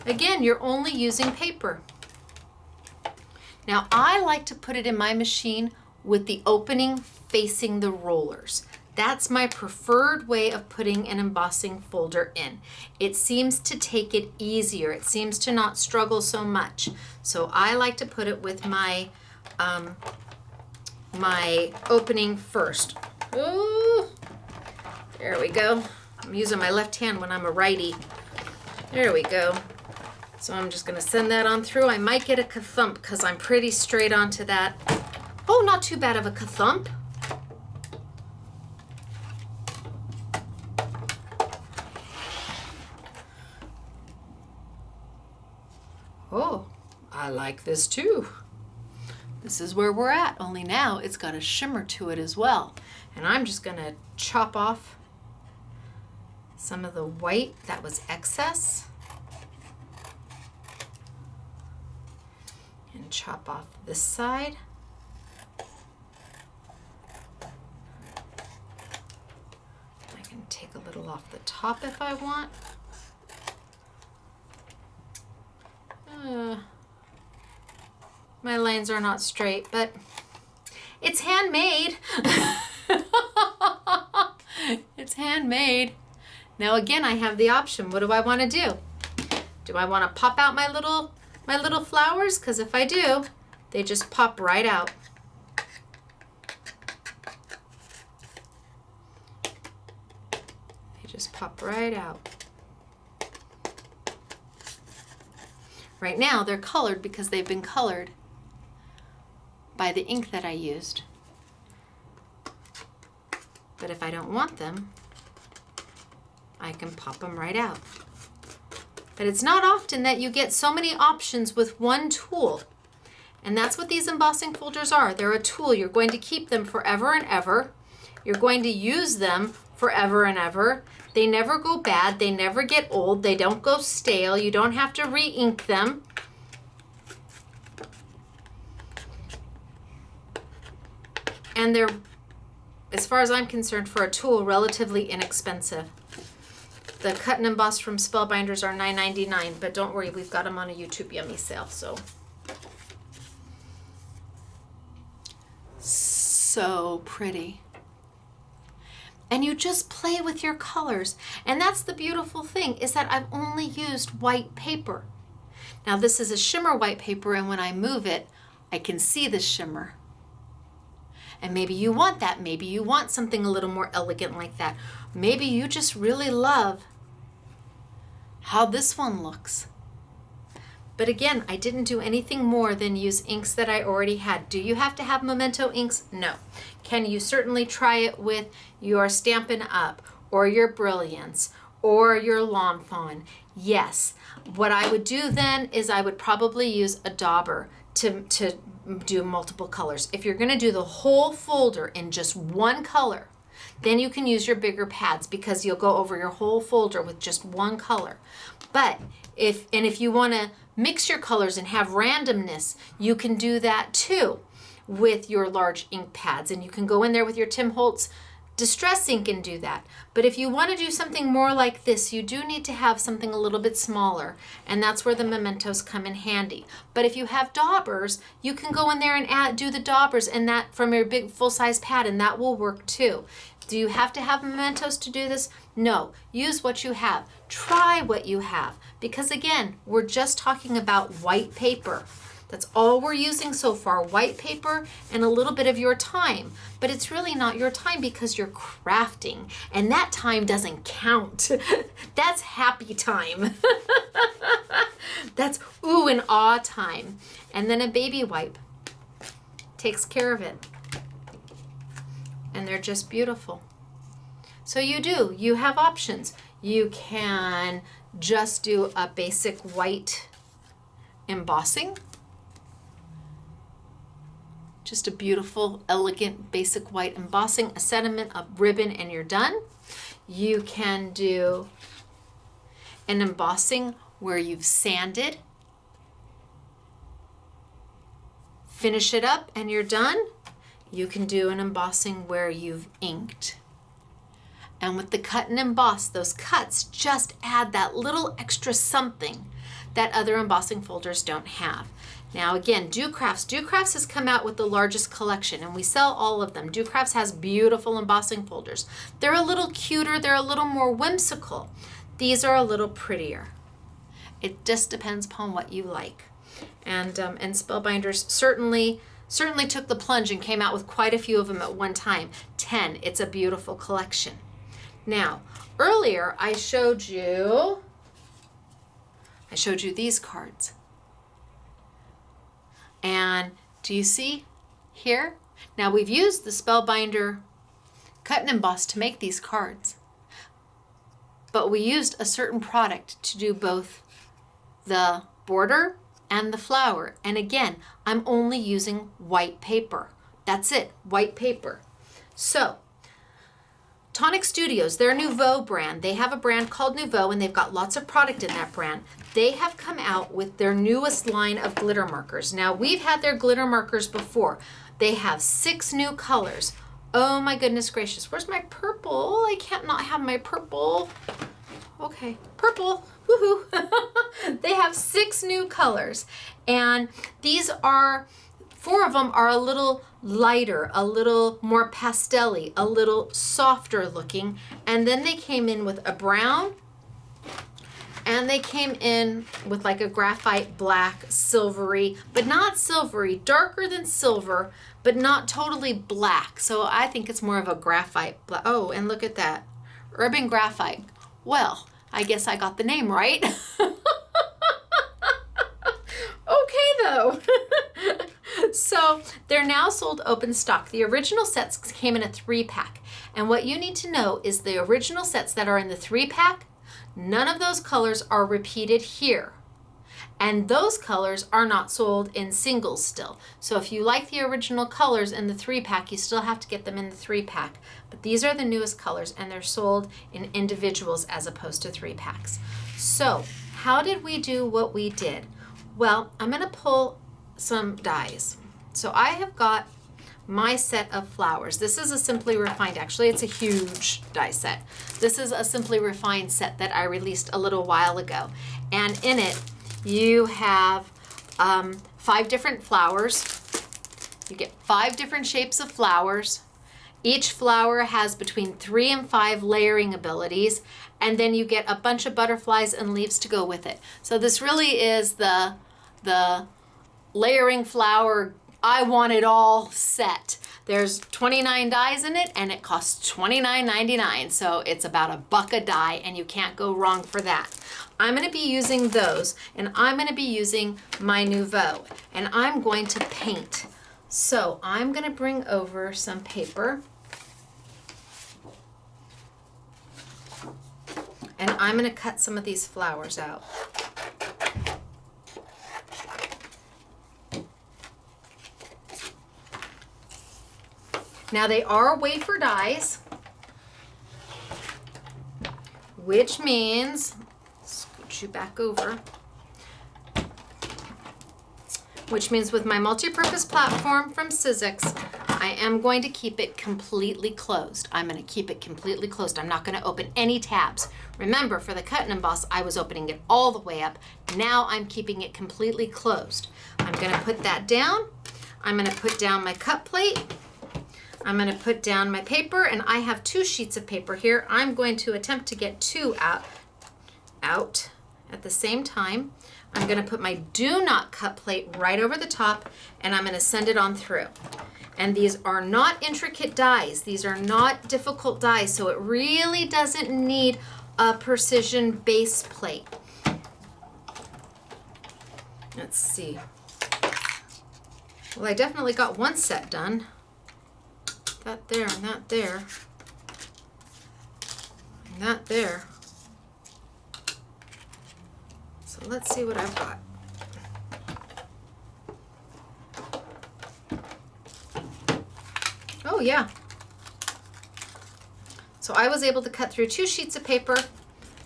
Again, you're only using paper. Now, I like to put it in my machine with the opening facing the rollers. That's my preferred way of putting an embossing folder in. It seems to take it easier. It seems to not struggle so much. So I like to put it with my my opening first. Ooh, there we go. I'm using my left hand when I'm a righty. There we go. So I'm just gonna send that on through. I might get a ka-thump because I'm pretty straight onto that. Oh, not too bad of a ka-thump. Oh, I like this too. This is where we're at, only now it's got a shimmer to it as well. And I'm just gonna chop off some of the white that was excess. And chop off this side. I can take a little off the top if I want. My lines are not straight, but it's handmade. It's handmade. Now again, I have the option. What do I want to do? Do I want to pop out my little flowers? Because if I do, they just pop right out. They just pop right out. Right now, they're colored because they've been colored by the ink that I used. But if I don't want them, I can pop them right out. But it's not often that you get so many options with one tool. And that's what these embossing folders are. They're a tool. You're going to keep them forever and ever. You're going to use them forever and ever. They never go bad. They never get old. They don't go stale. You don't have to re-ink them. And they're, as far as I'm concerned, for a tool, relatively inexpensive. The cut and emboss from Spellbinders are $9.99, but don't worry, we've got them on a YouTube Yummy sale. So pretty. And you just play with your colors. And that's the beautiful thing, is that I've only used white paper. Now this is a shimmer white paper, and when I move it, I can see the shimmer. And maybe you want that. Maybe you want something a little more elegant like that. Maybe you just really love how this one looks. But again, I didn't do anything more than use inks that I already had. Do you have to have Memento inks? No. Can you certainly try it with your Stampin' Up or your Brilliance or your Lawn Fawn? Yes. What I would do then is I would probably use a dauber to do multiple colors. If you're going to do the whole folder in just one color, then you can use your bigger pads because you'll go over your whole folder with just one color. But if you want to mix your colors and have randomness, you can do that too with your large ink pads. And you can go in there with your Tim Holtz Distress ink and do that. But if you want to do something more like this, you do need to have something a little bit smaller, and that's where the mementos come in handy. But if you have daubers, you can go in there and do the daubers and that from your big full-size pad, and that will work too. Do you have to have mementos to do this? No, use what you have. Try what you have, because again, we're just talking about white paper. That's all we're using so far, white paper and a little bit of your time. But it's really not your time because you're crafting, and that time doesn't count. That's happy time. That's ooh and ah time. And then a baby wipe takes care of it. And they're just beautiful. So you have options. You can just do a basic white embossing. Just a beautiful, elegant, basic white embossing, a sentiment, a ribbon, and you're done. You can do an embossing where you've sanded, finish it up, and you're done. You can do an embossing where you've inked. And with the cut and emboss, those cuts just add that little extra something that other embossing folders don't have. Now again, Do Crafts. Do Crafts has come out with the largest collection, and we sell all of them. Do Crafts has beautiful embossing folders. They're a little cuter, they're a little more whimsical. These are a little prettier. It just depends upon what you like. And Spellbinders certainly took the plunge and came out with quite a few of them at one time. 10, it's a beautiful collection. Now, earlier I showed you these cards. And do you see here? Now we've used the Spellbinder cut and emboss to make these cards, but we used a certain product to do both the border and the flower. And again, I'm only using white paper. That's it, white paper. So Tonic Studios, their Nuvo brand, they have a brand called Nuvo, and they've got lots of product in that brand. They have come out with their newest line of glitter markers. Now, we've had their glitter markers before. They have 6 new colors. Oh my goodness gracious, where's my purple? I can't not have my purple. Okay, purple, woohoo. They have 6 new colors, and these are 4 of them are a little lighter, a little more pastel-y, a little softer looking. And then they came in with a brown, and they came in with like a graphite black, silvery, but not silvery, darker than silver, but not totally black. So I think it's more of a graphite black. Oh, and look at that, urban graphite. Well, I guess I got the name right. Okay though. So they're now sold open stock. The original sets came in a 3-pack. And what you need to know is the original sets that are in the 3-pack, none of those colors are repeated here. And those colors are not sold in singles still. So if you like the original colors in the 3-pack, you still have to get them in the 3-pack. But these are the newest colors, and they're sold in individuals as opposed to 3-packs. So how did we do what we did? Well, I'm going to pull some dies. So I have got my set of flowers. This is a Simply Refined, actually it's a huge die set. This is a Simply Refined set that I released a little while ago. And in it, you have 5 different flowers. You get 5 different shapes of flowers. Each flower has between 3 and 5 layering abilities. And then you get a bunch of butterflies and leaves to go with it. So this really is the layering flower, I want it all set. There's 29 dies in it, and it costs $29.99. So it's about $1 a die, and you can't go wrong for that. I'm going to be using those, and I'm going to be using my Nuvo, and I'm going to paint. So I'm going to bring over some paper, and I'm going to cut some of these flowers out. Now they are wafer dies, which means, scoot you back over, which means with my multi-purpose platform from Sizzix, I am going to keep it completely closed. I'm going to keep it completely closed. I'm not going to open any tabs. Remember, for the cut and emboss, I was opening it all the way up. Now I'm keeping it completely closed. I'm going to put that down. I'm going to put down my cut plate. I'm going to put down my paper, and I have 2 sheets of paper here. I'm going to attempt to get 2 out at the same time. I'm going to put my do not cut plate right over the top, and I'm going to send it on through. And these are not intricate dies. These are not difficult dies, so it really doesn't need a precision base plate. Let's see. Well, I definitely got one set done. That there, and that there, and that there. So let's see what I've got. Oh yeah. So I was able to cut through 2 sheets of paper,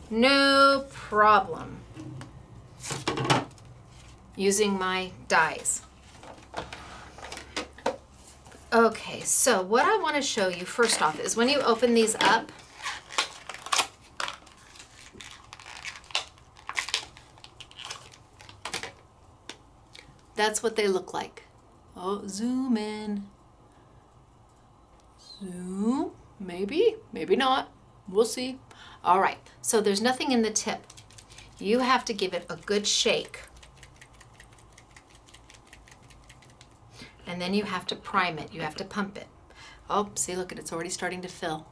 no problem, using my dies. Okay, so what I want to show you first off is when you open these up, that's what they look like. Oh, zoom in. Zoom, maybe, maybe not. We'll see. All right, so there's nothing in the tip. You have to give it a good shake. And then you have to prime it. You have to pump it. Oh, see, look at it. It's already starting to fill.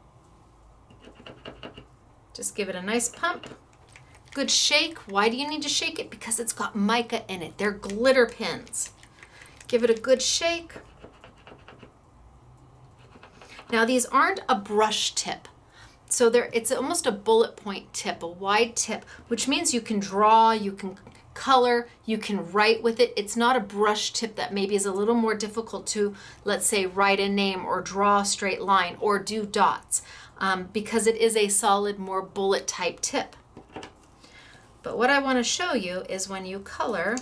Just give it a nice pump. Good shake. Why do you need to shake it? Because it's got mica in it. They're glitter pens. Give it a good shake. Now these aren't a brush tip. So it's almost a bullet point tip, a wide tip, which means you can draw, you can color, you can write with it. It's not a brush tip that maybe is a little more difficult to, let's say, write a name or draw a straight line or do dots, because it is a solid, more bullet type tip. But what I want to show you is when you color,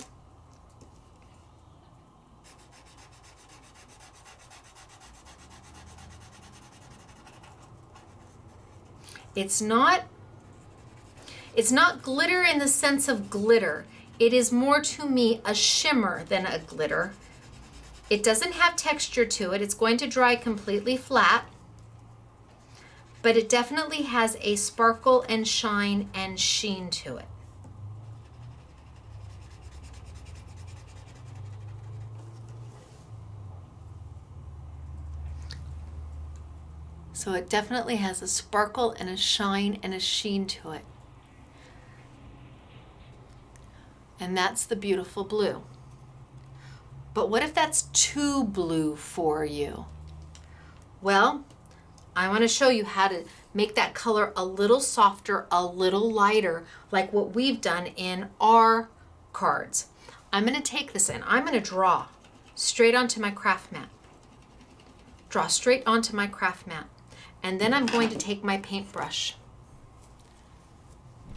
it's not glitter in the sense of glitter. It is more to me a shimmer than a glitter. It doesn't have texture to it. It's going to dry completely flat, but it definitely has a sparkle and shine and sheen to it. So it definitely has a sparkle and a shine and a sheen to it. And that's the beautiful blue. But what if that's too blue for you? Well, I want to show you how to make that color a little softer, a little lighter, like what we've done in our cards. I'm going to take this and I'm going to draw straight onto my craft mat. Draw straight onto my craft mat. And then I'm going to take my paintbrush.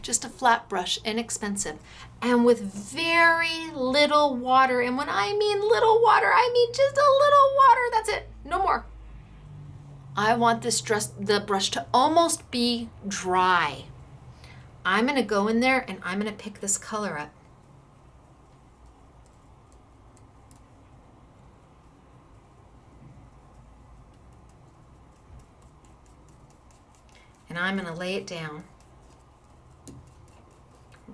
Just a flat brush, inexpensive, and with very little water. And when I mean little water, I mean just a little water. That's it, no more. I want the brush to almost be dry. I'm gonna go in there and I'm gonna pick this color up. And I'm gonna lay it down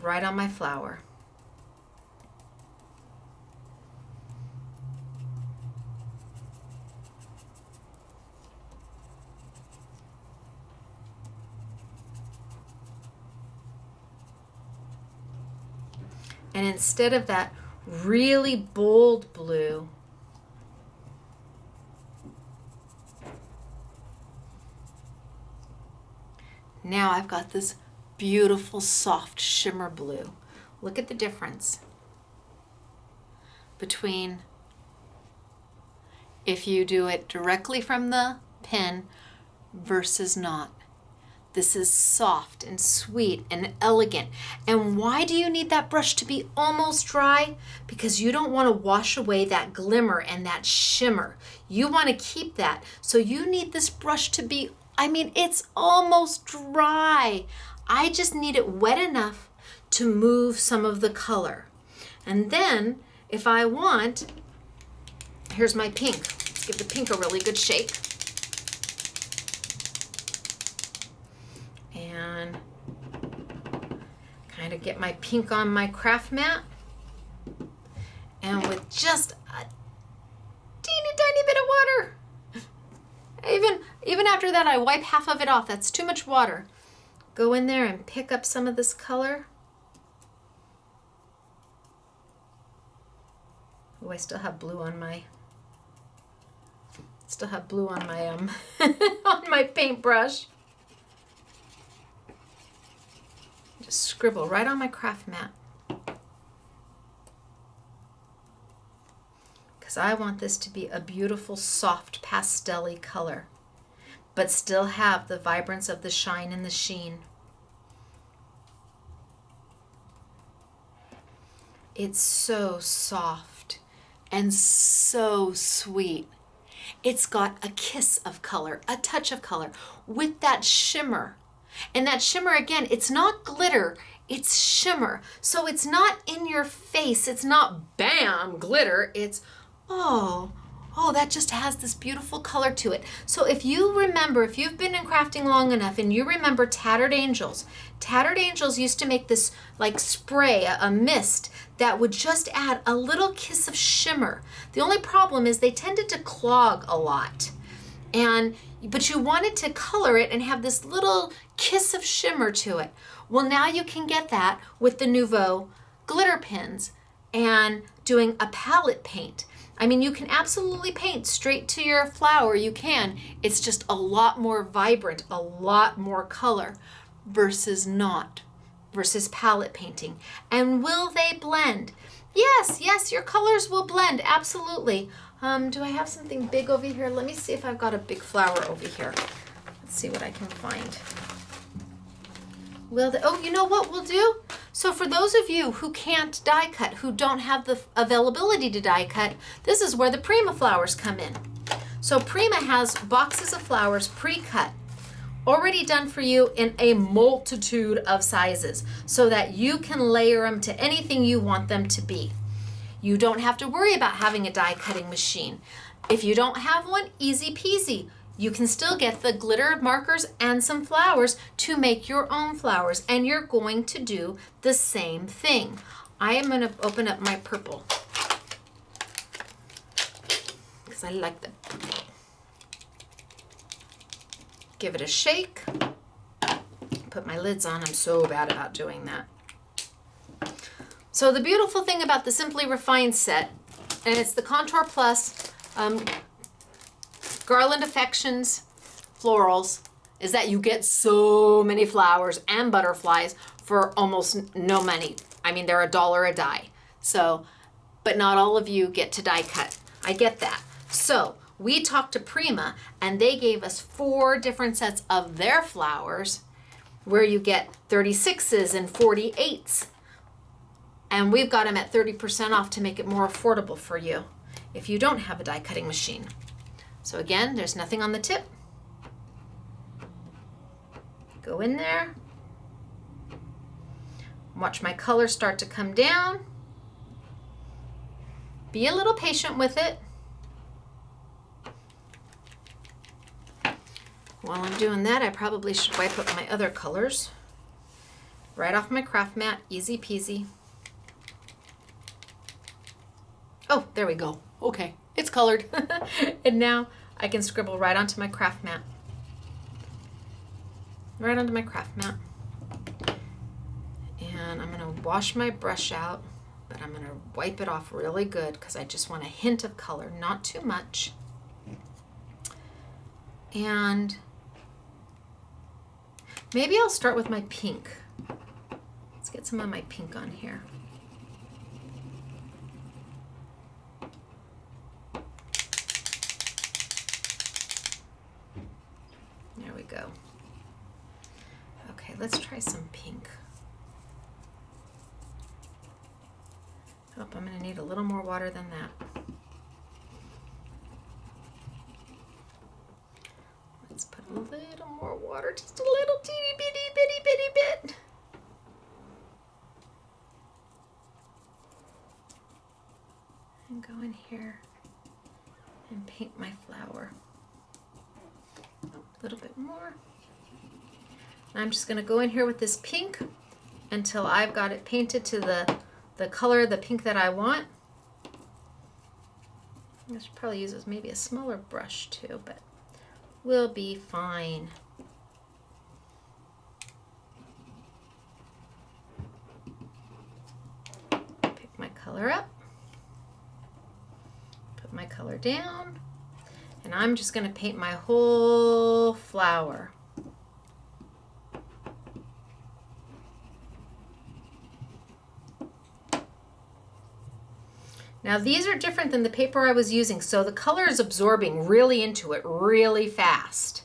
right on my flower. And instead of that really bold blue, now I've got this beautiful soft shimmer blue. Look at the difference between if you do it directly from the pen versus not. This is soft and sweet and elegant. And why do you need that brush to be almost dry? Because you don't want to wash away that glimmer and that shimmer. You want to keep that. So you need this brush to be, I mean, it's almost dry. I just need it wet enough to move some of the color. And then if I want, here's my pink. Let's give the pink a really good shake. And kind of get my pink on my craft mat. And with just a teeny tiny bit of water, even after that I wipe half of it off. That's too much water. Go in there and pick up some of this color. Oh, I still have blue on my on my paintbrush. Just scribble right on my craft mat. Because I want this to be a beautiful, soft, pastel-y color, but still have the vibrance of the shine and the sheen. It's so soft and so sweet. It's got a kiss of color, a touch of color with that shimmer. And that shimmer, again, it's not glitter, it's shimmer. So it's not in your face, it's not bam, glitter, it's oh, that just has this beautiful color to it. So if you remember, if you've been in crafting long enough and you remember Tattered Angels used to make this like spray, a mist that would just add a little kiss of shimmer. The only problem is they tended to clog a lot. But you wanted to color it and have this little kiss of shimmer to it. Well, now you can get that with the Nuvo glitter pens and doing a palette paint. I mean, you can absolutely paint straight to your flower, you can. It's just a lot more vibrant, a lot more color versus palette painting. And will they blend? Yes, your colors will blend, absolutely. Do I have something big over here? Let me see if I've got a big flower over here. Let's see what I can find. Oh, you know what we'll do? So for those of you who can't die cut, who don't have the availability to die cut, this is where the Prima Flowers come in. So Prima has boxes of flowers pre-cut, already done for you in a multitude of sizes so that you can layer them to anything you want them to be. You don't have to worry about having a die cutting machine. If you don't have one, easy peasy. You can still get the glitter markers and some flowers to make your own flowers, and you're going to do the same thing. I am going to open up my purple because I like the purple. Give it a shake. Put my lids on. I'm so bad about doing that. So the beautiful thing about the Simply Refined set, and it's the Contour Plus Garland Affections Florals, is that you get so many flowers and butterflies for almost no money. I mean, they're $1 a die. So, but not all of you get to die cut. I get that. So we talked to Prima and they gave us 4 different sets of their flowers where you get 36s and 48s. And we've got them at 30% off to make it more affordable for you if you don't have a die cutting machine. So again, there's nothing on the tip. Go in there. Watch my color start to come down. Be a little patient with it. While I'm doing that, I probably should wipe up my other colors. Right off my craft mat, easy peasy. Oh, there we go. Okay, it's colored. And now I can scribble right onto my craft mat. Right onto my craft mat. And I'm gonna wash my brush out, but I'm gonna wipe it off really good because I just want a hint of color, not too much. And maybe I'll start with my pink. Let's get some of my pink on here. go. Okay, let's try some pink. Oh, I'm going to need a little more water than that. Let's put a little more water, just a little teeny bitty bit. And go in here and paint my flower. Oh, a little bit more. I'm just going to go in here with this pink until I've got it painted to the color, the pink that I want. I should probably use maybe a smaller brush too, but we'll be fine. Pick my color up, put my color down, and I'm just going to paint my whole flower. Now these are different than the paper I was using, so the color is absorbing really into it really fast.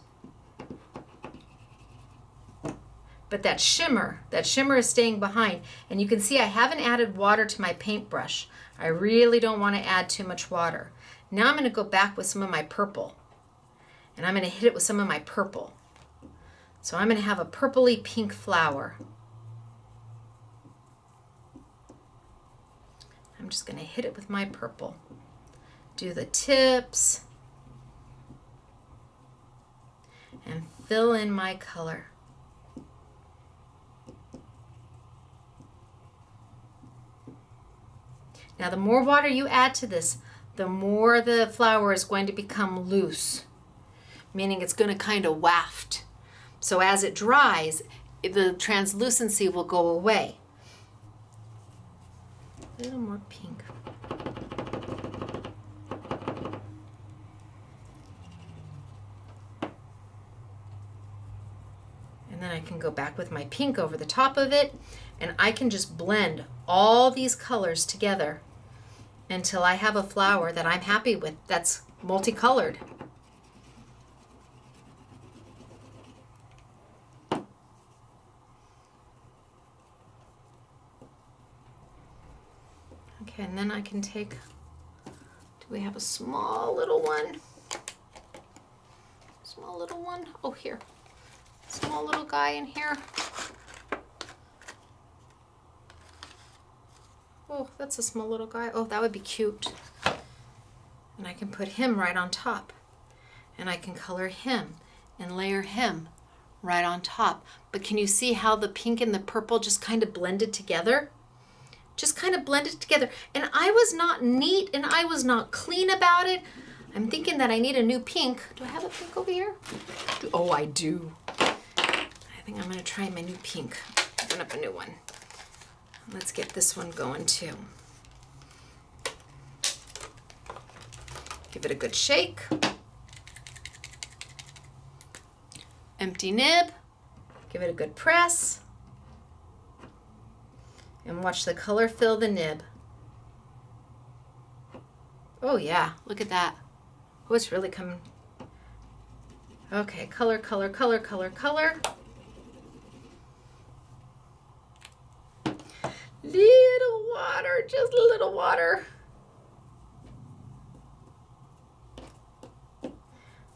But that shimmer is staying behind. And you can see I haven't added water to my paintbrush. I really don't want to add too much water. Now I'm going to go back with some of my purple. And I'm going to hit it with some of my purple. So I'm going to have a purpley pink flower. I'm just going to hit it with my purple. Do the tips. And fill in my color. Now the more water you add to this, the more the flower is going to become loose, meaning it's going to kind of waft. So as it dries, the translucency will go away. A little more pink. And then I can go back with my pink over the top of it, and I can just blend all these colors together until I have a flower that I'm happy with, that's multicolored. Okay, and then I can take, do we have a small little one? Small little one? Oh, here. Small little guy in here. Oh, that's a small little guy. Oh, that would be cute. And I can put him right on top. And I can color him and layer him right on top. But can you see how the pink and the purple just kind of blended together? Just kind of blended together. And I was not neat and I was not clean about it. I'm thinking that I need a new pink. Do I have a pink over here? Oh, I do. I think I'm going to try my new pink. Open up a new one. Let's get this one going too. Give it a good shake. Empty nib. Give it a good press. And watch the color fill the nib. Oh yeah, look at that. Oh, it's really coming. Okay, color, color, color, color, color. Little water, just a little water.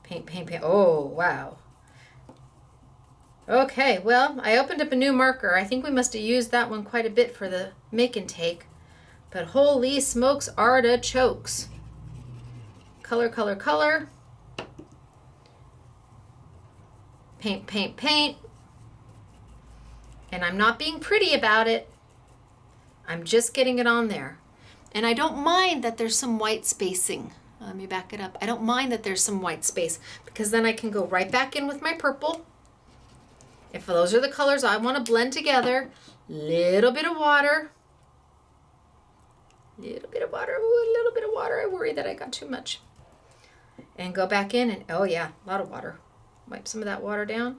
Paint, paint, paint. Oh, wow. Okay, well, I opened up a new marker. I think we must have used that one quite a bit for the make and take. But holy smokes, artichokes. Color, color, color. Paint, paint, paint. And I'm not being pretty about it. I'm just getting it on there. And I don't mind that there's some white spacing. Let me back it up. I don't mind that there's some white space because then I can go right back in with my purple. If those are the colors I want to blend together, little bit of water. Little bit of water, ooh, a little bit of water. I worry that I got too much. And go back in and, oh yeah, a lot of water. Wipe some of that water down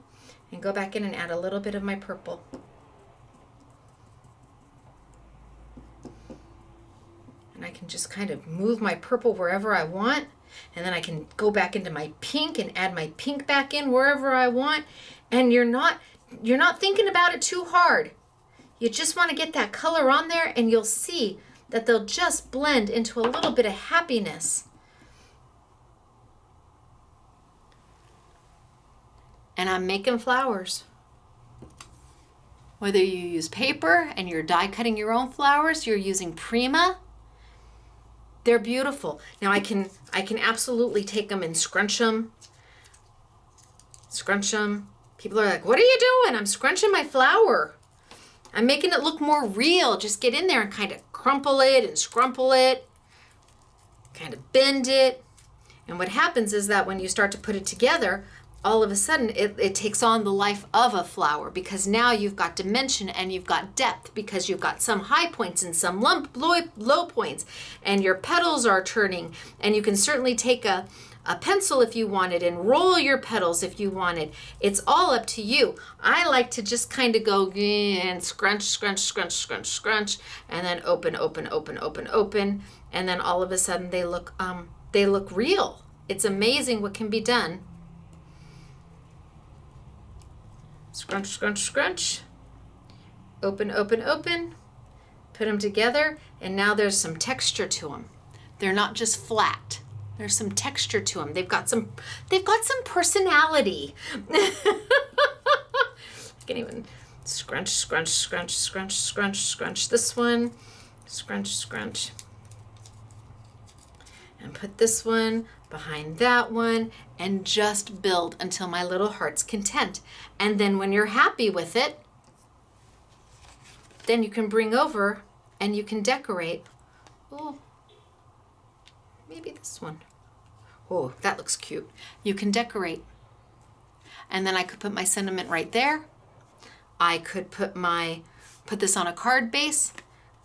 and go back in and add a little bit of my purple. And I can just kind of move my purple wherever I want And then I can go back into my pink and add my pink back in wherever I want. And you're not thinking about it too hard. You just want to get that color on there, and you'll see that they'll just blend into a little bit of happiness. And I'm making flowers. Whether you use paper and you're die cutting your own flowers, you're using Prima, they're beautiful. Now I can absolutely take them and scrunch them. Scrunch them. People are like, what are you doing? I'm scrunching my flower. I'm making it look more real. Just get in there and kind of crumple it and scrumple it. Kind of bend it. And what happens is that when you start to put it together, all of a sudden it takes on the life of a flower, because now you've got dimension and you've got depth, because you've got some high points and some low points, and your petals are turning, and you can certainly take a pencil if you wanted and roll your petals if you wanted. It's all up to you. I like to just kind of go and scrunch, scrunch, scrunch, scrunch, scrunch, and then open, open, open, open, open, and then all of a sudden they look real. It's amazing what can be done. Scrunch, scrunch, scrunch. Open, open, open. Put them together, and now there's some texture to them. They're not just flat. There's some texture to them. They've got some personality. I can even scrunch, scrunch, scrunch, scrunch, scrunch, scrunch this one. Scrunch, scrunch. And put this one behind that one, and just build until my little heart's content. And then when you're happy with it, then you can bring over and you can decorate. Oh, maybe this one. Oh, that looks cute. You can decorate. And then I could put my sentiment right there. I could put this on a card base,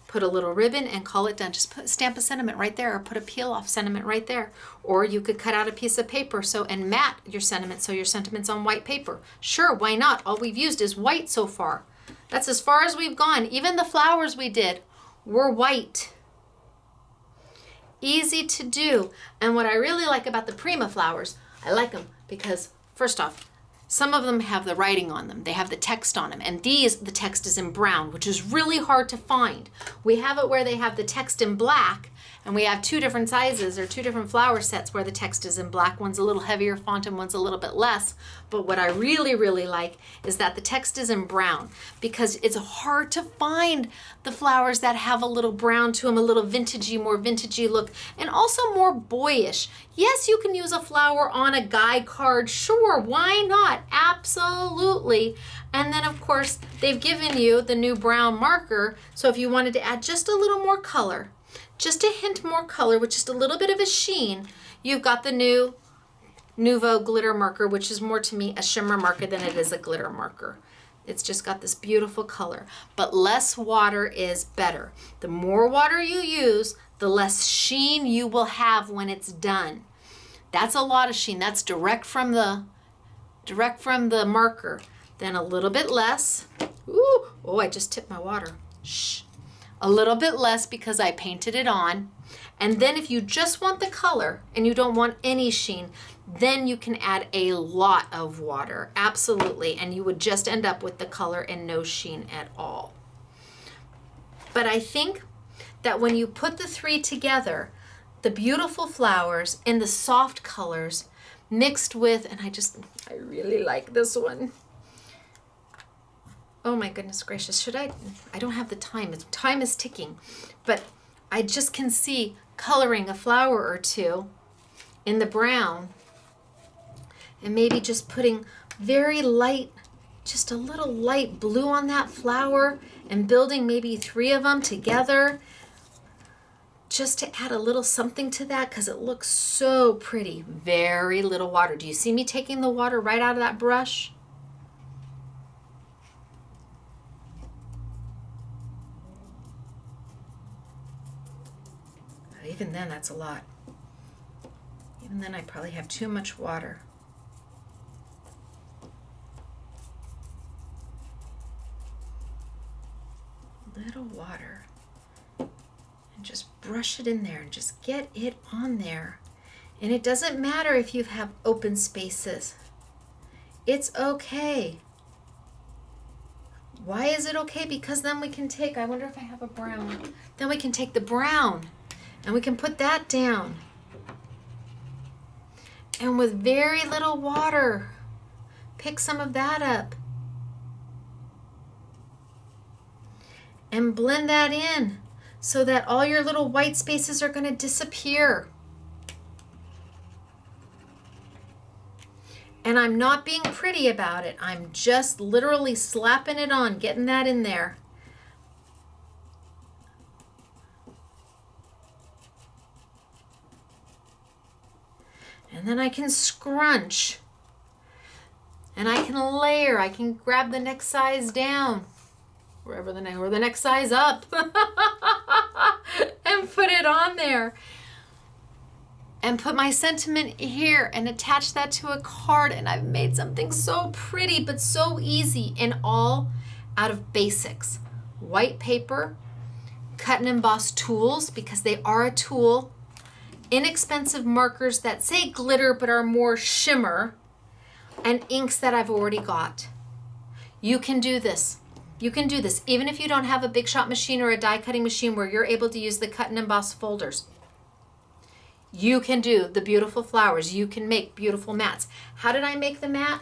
put a little ribbon and call it done. Just stamp a sentiment right there, or put a peel off sentiment right there. Or you could cut out a piece of paper and mat your sentiment, so your sentiment's on white paper. Sure, why not? All we've used is white so far. That's as far as we've gone. Even the flowers we did were white. Easy to do. And what I really like about the Prima flowers, I like them because, first off, some of them have the writing on them. They have the text on them. And these, the text is in brown, which is really hard to find. We have it where they have the text in black, and we have two different sizes or two different flower sets where the text is in black. One's a little heavier font and one's a little bit less. But what I really, really like is that the text is in brown, because it's hard to find the flowers that have a little brown to them, a little vintagey, more vintagey look, and also more boyish. Yes, you can use a flower on a guide card. Sure, why not? Absolutely. And then, of course, they've given you the new brown marker. So if you wanted to add just a little more color, just a hint more color with just a little bit of a sheen, you've got the new Nuvo glitter marker, which is more to me a shimmer marker than it is a glitter marker. It's just got this beautiful color, but less water is better. The more water you use, the less sheen you will have when it's done. That's a lot of sheen. That's direct from the marker. Then a little bit less. Ooh, oh, I just tipped my water. Shh. A little bit less because I painted it on. And then if you just want the color and you don't want any sheen, then you can add a lot of water. Absolutely. And you would just end up with the color and no sheen at all. But I think that when you put the three together, the beautiful flowers in the soft colors mixed with, and I really like this one. Oh my goodness gracious, I don't have the time. Time is ticking. But I just can see coloring a flower or two in the brown, and maybe just putting very light, just a little light blue on that flower, and building maybe 3 of them together just to add a little something to that, because it looks so pretty. Very little water. Do you see me taking the water right out of that brush? Even then, that's a lot. Even then, I probably have too much water. Little water. And just brush it in there and just get it on there And it doesn't matter if you have open spaces. It's okay. Why is it okay? Because then we can take, I wonder if I have a brown. Then we can take the brown and we can put that down. And with very little water, pick some of that up. And blend that in so that all your little white spaces are going to disappear. And I'm not being pretty about it. I'm just literally slapping it on, getting that in there. And then I can scrunch. And I can layer. I can grab the next size down. Or the next size up. And put it on there. And put my sentiment here and attach that to a card. And I've made something so pretty but so easy, and all out of basics. White paper, cut and emboss tools, because they are a tool. Inexpensive markers that say glitter but are more shimmer, and inks that I've already got. You can do this. You can do this even if you don't have a big shot machine or a die cutting machine where you're able to use the cut and emboss folders. You can do the beautiful flowers. You can make beautiful mats. How did I make the mat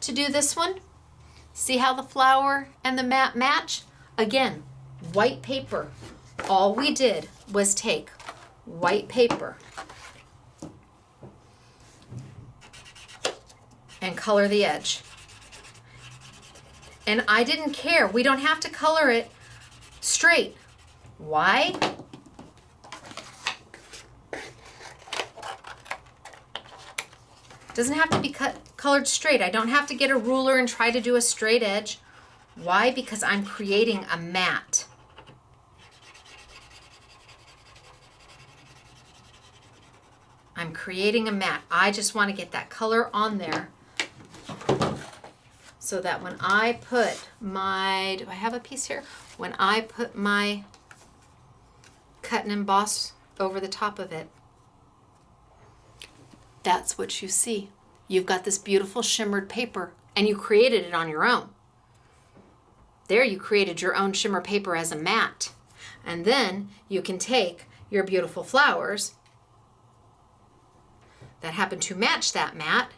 to do this one? See how the flower and the mat match? Again, white paper. All we did was take white paper and color the edge. And I didn't care. We don't have to color it straight. Why? It doesn't have to be colored straight. I don't have to get a ruler and try to do a straight edge. Why? Because I'm creating a mat. I'm creating a mat. I just want to get that color on there so that when I put my, do I have a piece here? When I put my cut and emboss over the top of it, that's what you see. You've got this beautiful shimmered paper, and you created it on your own. There you created your own shimmer paper as a mat. And then you can take your beautiful flowers that happen to match that mat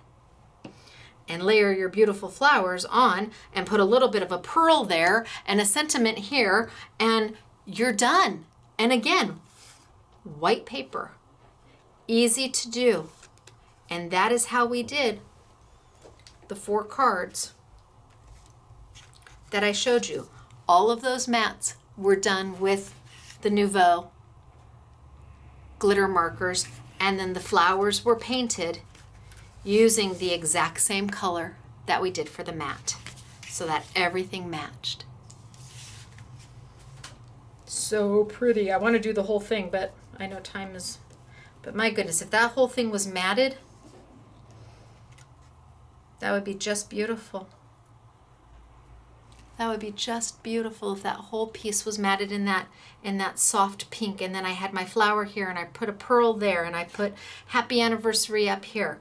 and layer your beautiful flowers on and put a little bit of a pearl there and a sentiment here, and you're done. And again, white paper, easy to do. And that is how we did the 4 cards that I showed you. All of those mats were done with the Nuvo glitter markers, and then the flowers were painted using the exact same color that we did for the mat, so that everything matched. So pretty. I want to do the whole thing, but I know time is, but my goodness, if that whole thing was matted, that would be just beautiful. That would be just beautiful if that whole piece was matted in that soft pink. And then I had my flower here, and I put a pearl there, and I put happy anniversary up here.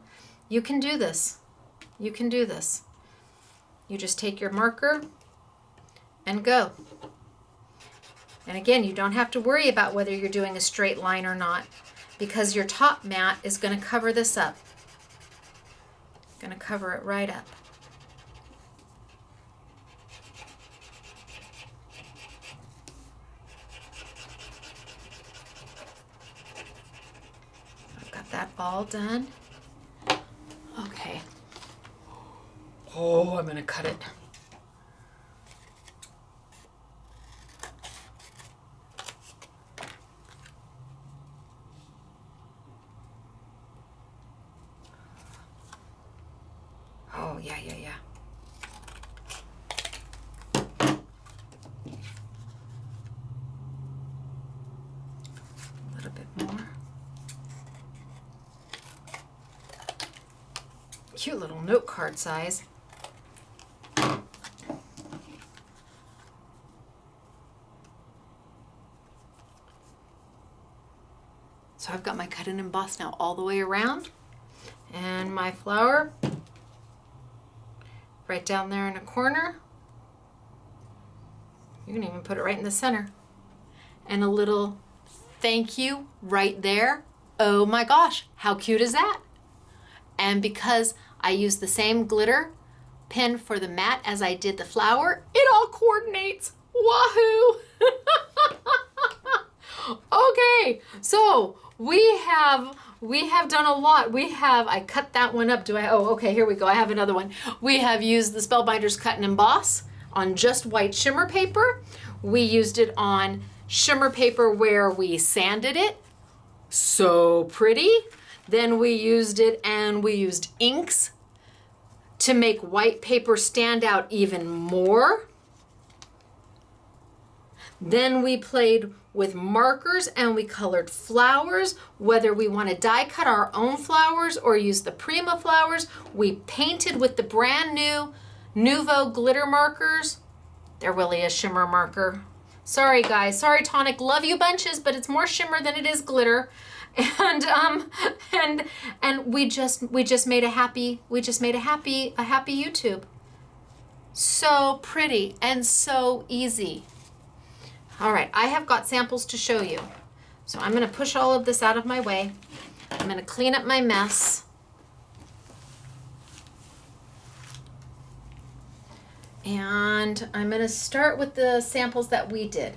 You can do this. You can do this. You just take your marker and go. And again, you don't have to worry about whether you're doing a straight line or not, because your top mat is going to cover this up. Going to cover it right up. I've got that all done. Okay. Oh, I'm going to cut it. Oh, yeah. A little bit more. Cute little note card size. So I've got my cut and emboss now all the way around, and my flower right down there in a corner. You can even put it right in the center. And a little thank you right there. Oh my gosh, how cute is that? And because I used the same glitter pen for the mat as I did the flower, it all coordinates. Wahoo! Okay, so we have done a lot. I cut that one up. Oh, okay, here we go. I have another one. We have used the Spellbinders cut and emboss on just white shimmer paper. We used it on shimmer paper where we sanded it. So pretty. Then we used it and we used inks to make white paper stand out even more. Then we played with markers and we colored flowers, whether we want to die cut our own flowers or use the Prima Flowers. We painted with the brand new Nuvo glitter markers. They're really a shimmer marker. Sorry guys, sorry Tonic, love you bunches, but it's more shimmer than it is glitter. And we just made a happy YouTube. So pretty and so easy. All right, I have got samples to show you. So I'm gonna push all of this out of my way. I'm gonna clean up my mess. And I'm gonna start with the samples that we did.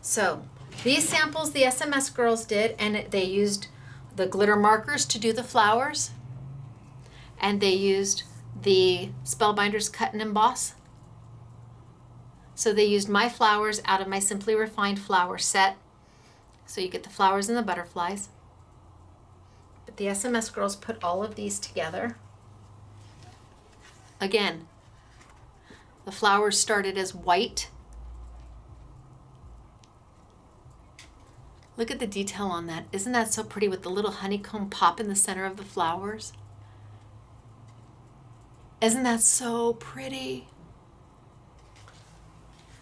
So these samples the SMS girls did, and they used the glitter markers to do the flowers, and they used the Spellbinders cut and emboss. So they used my flowers out of my Simply Refined flower set. So you get the flowers and the butterflies. But the SMS girls put all of these together. Again, the flowers started as white. Look at the detail on that. Isn't that so pretty with the little honeycomb pop in the center of the flowers? Isn't that so pretty?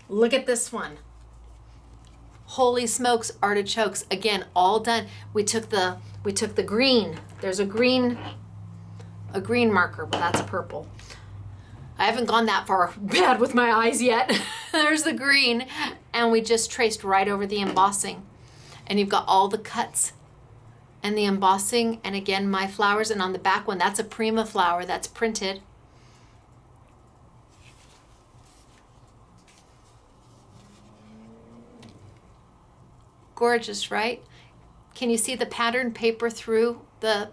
Look at this one. Holy smokes, artichokes. Again, all done. We took the green. There's a green marker, but that's purple. I haven't gone that far bad with my eyes yet. There's the green, and we just traced right over the embossing. And you've got all the cuts and the embossing, and again, my flowers, and on the back one, that's a Prima flower that's printed. Gorgeous, right? Can you see the patterned paper through the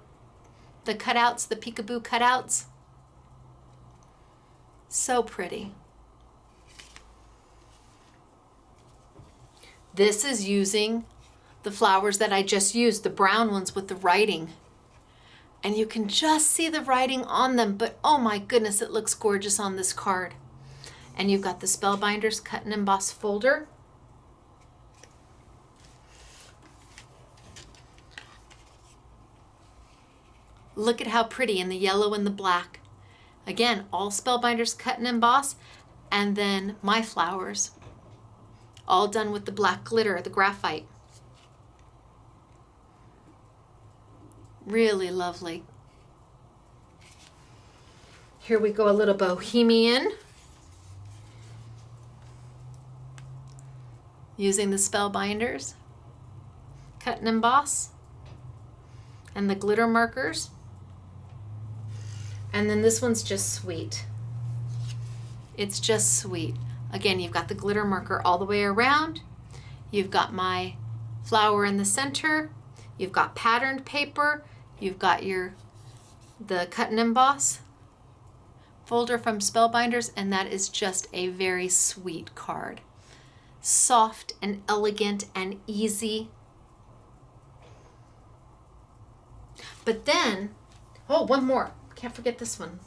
cutouts, the peekaboo cutouts? So pretty. This is using the flowers that I just used, the brown ones with the writing. And you can just see the writing on them, but oh my goodness, it looks gorgeous on this card. And you've got the Spellbinders cut and emboss folder. Look at how pretty in the yellow and the black. Again, all Spellbinders cut and emboss, and then my flowers, all done with the black glitter, the graphite. Really lovely. Here we go, a little bohemian. Using the Spellbinders cut and emboss and the glitter markers. And then this one's just sweet. It's just sweet. Again, you've got the glitter marker all the way around. You've got my flower in the center. You've got patterned paper. You've got the cut and emboss folder from Spellbinders, and that is just a very sweet card. Soft and elegant and easy. But then, oh, one more. Can't forget this one.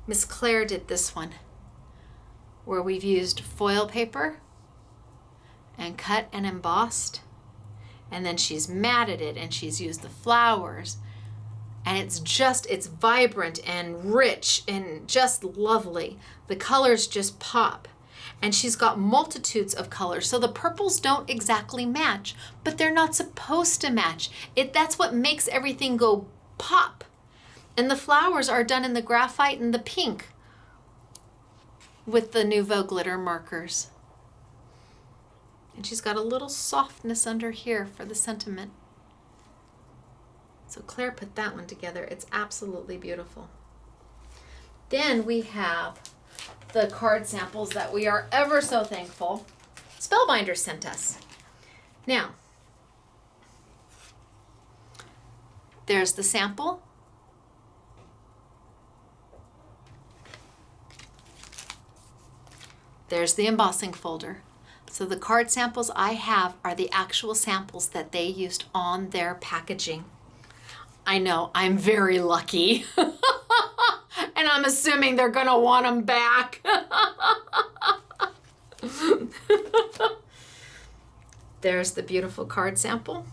Miss Claire did this one, where we've used foil paper and cut and embossed, and then she's matted it and she's used the flowers, and it's vibrant and rich and just lovely. The colors just pop. And she's got multitudes of colors. So the purples don't exactly match, but they're not supposed to match. That's what makes everything go pop. And the flowers are done in the graphite and the pink with the Nuvo glitter markers. And she's got a little softness under here for the sentiment. So Claire put that one together. It's absolutely beautiful. Then we have the card samples that we are ever so thankful Spellbinders sent us. Now, there's the sample. There's the embossing folder. So the card samples I have are the actual samples that they used on their packaging. I know, I'm very lucky. And I'm assuming they're gonna want them back. There's the beautiful card sample.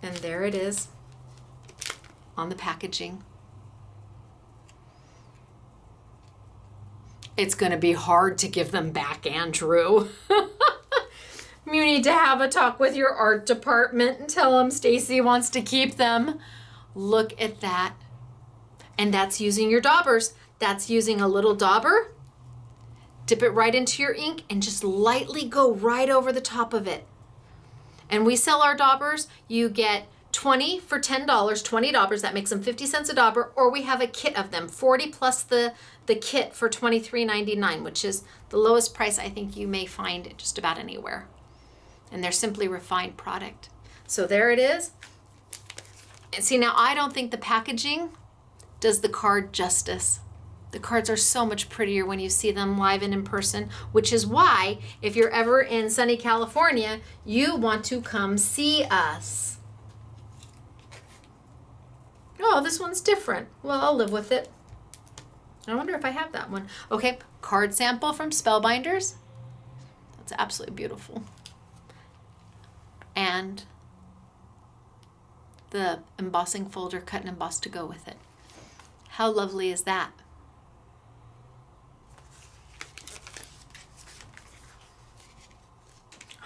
And there it is on the packaging. It's gonna be hard to give them back, Andrew. You need to have a talk with your art department and tell them Stacey wants to keep them. Look at that. And that's using your daubers. That's using a little dauber. Dip it right into your ink and just lightly go right over the top of it. And we sell our daubers. You get 20 for $10, 20 daubers. That makes them 50 cents a dauber. Or we have a kit of them, 40 plus the kit for $23.99, which is the lowest price I think you may find just about anywhere. And they're simply refined product. So there it is. And see, now I don't think the packaging does the card justice. The cards are so much prettier when you see them live and in person, which is why if you're ever in sunny California, you want to come see us. Oh, this one's different. Well, I'll live with it. I wonder if I have that one. Okay, card sample from Spellbinders. That's absolutely beautiful. And the embossing folder cut and embossed to go with it. How lovely is that?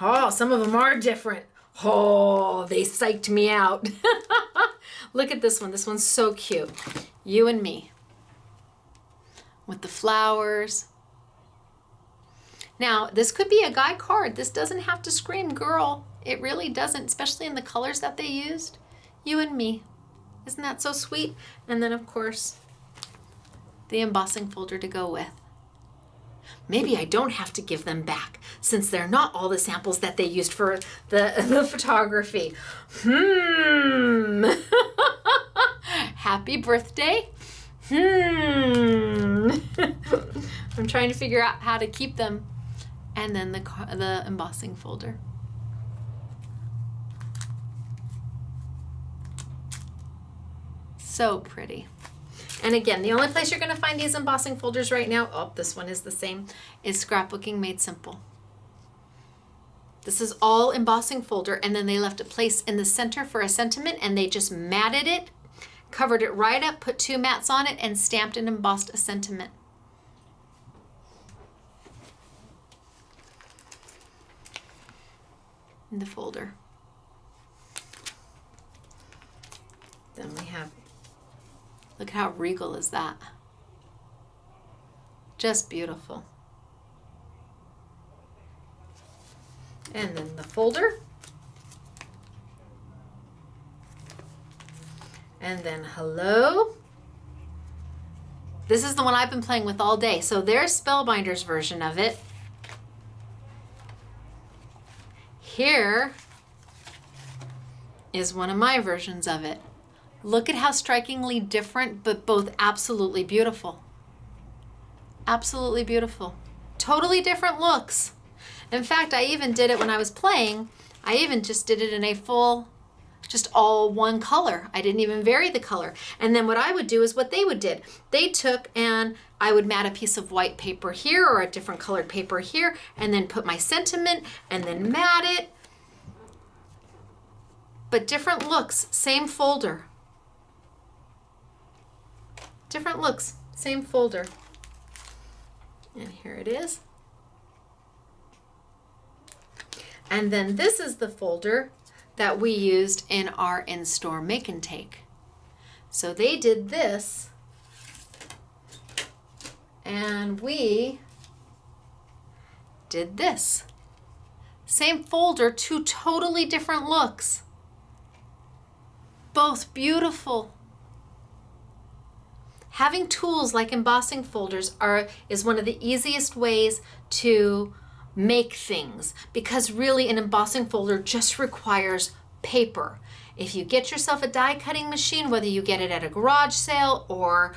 Oh, some of them are different. Oh, they psyched me out. Look at this one. This one's so cute. You and me. With the flowers. Now, this could be a guy card. This doesn't have to scream girl. It really doesn't, especially in the colors that they used. You and me. Isn't that so sweet? And then, of course, the embossing folder to go with. Maybe I don't have to give them back since they're not all the samples that they used for the photography. Happy birthday. I'm trying to figure out how to keep them. And then the embossing folder. So pretty. And again, the only place you're going to find these embossing folders right now, oh, this one is the same, is Scrapbooking Made Simple. This is all embossing folder, and then they left a place in the center for a sentiment, and they just matted it, covered it right up, put 2 mats on it, and stamped and embossed a sentiment. In the folder. Then we have, look how regal is that. Just beautiful. And then the folder. And then hello. This is the one I've been playing with all day. So there's Spellbinders' version of it. Here is one of my versions of it. Look at how strikingly different, but both absolutely beautiful. Absolutely beautiful. Totally different looks. In fact, I even did it when I was playing. I even just did it in a full, just all one color. I didn't even vary the color. And then what I would do is what they did. They took and I would mat a piece of white paper here or a different colored paper here and then put my sentiment and then mat it. But different looks, same folder. Different looks. Same folder. And here it is. And then this is the folder that we used in our in-store make and take. So they did this, and we did this. Same folder, two totally different looks. Both beautiful. Having tools like embossing folders is one of the easiest ways to make things, because really an embossing folder just requires paper. If you get yourself a die cutting machine, whether you get it at a garage sale or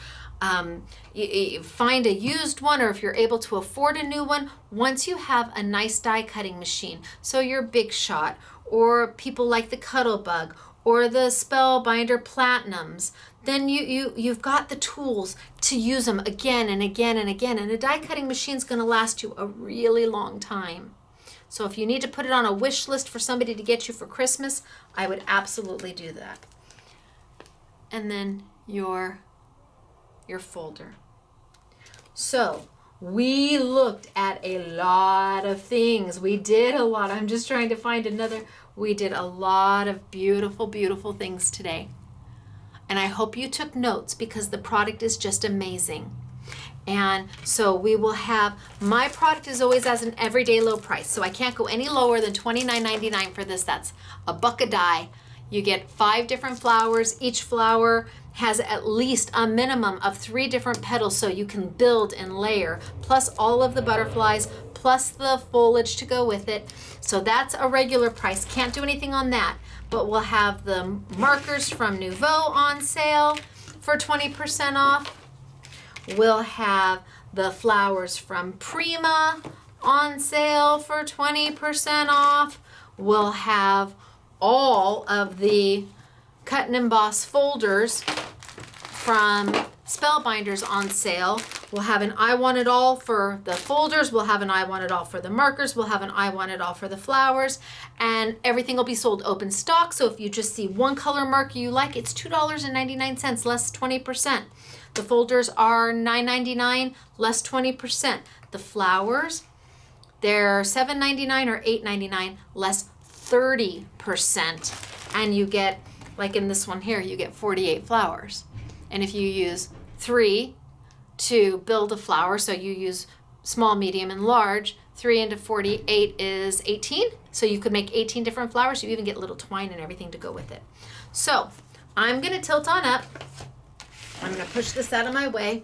you find a used one, or if you're able to afford a new one, once you have a nice die cutting machine, so your Big Shot or people like the Cuttlebug or the Spellbinder Platinums, then you've got the tools to use them again and again and again. And a die cutting machine is going to last you a really long time. So if you need to put it on a wish list for somebody to get you for Christmas, I would absolutely do that. And then your folder. So we looked at a lot of things. We did a lot. I'm just trying to find another. We did a lot of beautiful, beautiful things today. And I hope you took notes, because the product is just amazing. And so we will have, my product is always as an everyday low price. So I can't go any lower than $29.99 for this. That's $1 a die. You get 5 different flowers. Each flower has at least a minimum of 3 different petals, so you can build and layer, plus all of the butterflies, plus the foliage to go with it. So that's a regular price. Can't do anything on that. But we'll have the markers from Nuvo on sale for 20% off. We'll have the flowers from Prima on sale for 20% off. We'll have all of the cut and emboss folders from Spellbinders on sale. We'll have an I Want It All for the folders. We'll have an I Want It All for the markers. We'll have an I Want It All for the flowers. And everything will be sold open stock. So if you just see one color marker you like, it's $2.99, less 20%. The folders are $9.99, less 20%. The flowers, they're $7.99 or $8.99, less 30%. And you get, like in this one here, you get 48 flowers. And if you use 3 to build a flower, so you use small, medium, and large, 3 into 48 is 18. So you could make 18 different flowers. You even get little twine and everything to go with it. So I'm gonna tilt on up. I'm gonna push this out of my way.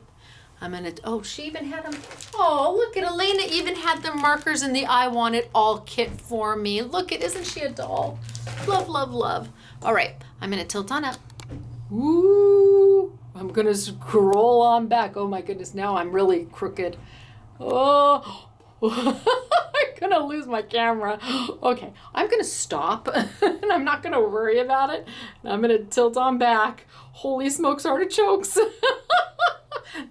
Oh, she even had them. Oh, look at Elena even had the markers in the I Want It All kit for me. Look at, isn't she a doll? Love, love, love. All right, I'm gonna tilt on up. Ooh, I'm gonna scroll on back. Oh my goodness, now I'm really crooked. Oh, I'm gonna lose my camera. Okay, I'm gonna stop and I'm not gonna worry about it. I'm gonna tilt on back. Holy smokes, artichokes.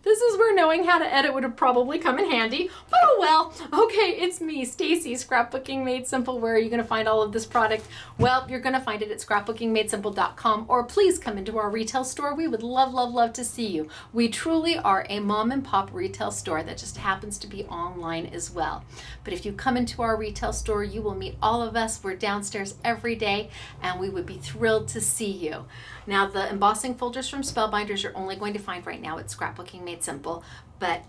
This is where knowing how to edit would have probably come in handy, but oh well. Okay, it's me, Stacey, Scrapbooking Made Simple. Where are you gonna find all of this product? Well, you're gonna find it at scrapbookingmadesimple.com, or please come into our retail store. We would love, love, love to see you. We truly are a mom and pop retail store that just happens to be online as well. But if you come into our retail store, you will meet all of us. We're downstairs every day, and we would be thrilled to see you. Now, the embossing folders from Spellbinders you're only going to find right now at Scrapbooking Made Simple, but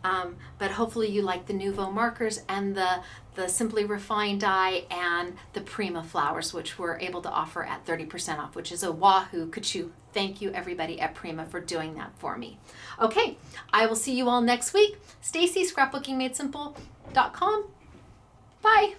hopefully you like the Nuvo markers and the Simply Refined die and the Prima Flowers, which we're able to offer at 30% off, which is a wahoo ka-choo. Thank you everybody at Prima for doing that for me. Okay, I will see you all next week. Stacey, scrapbookingmadesimple.com. Bye.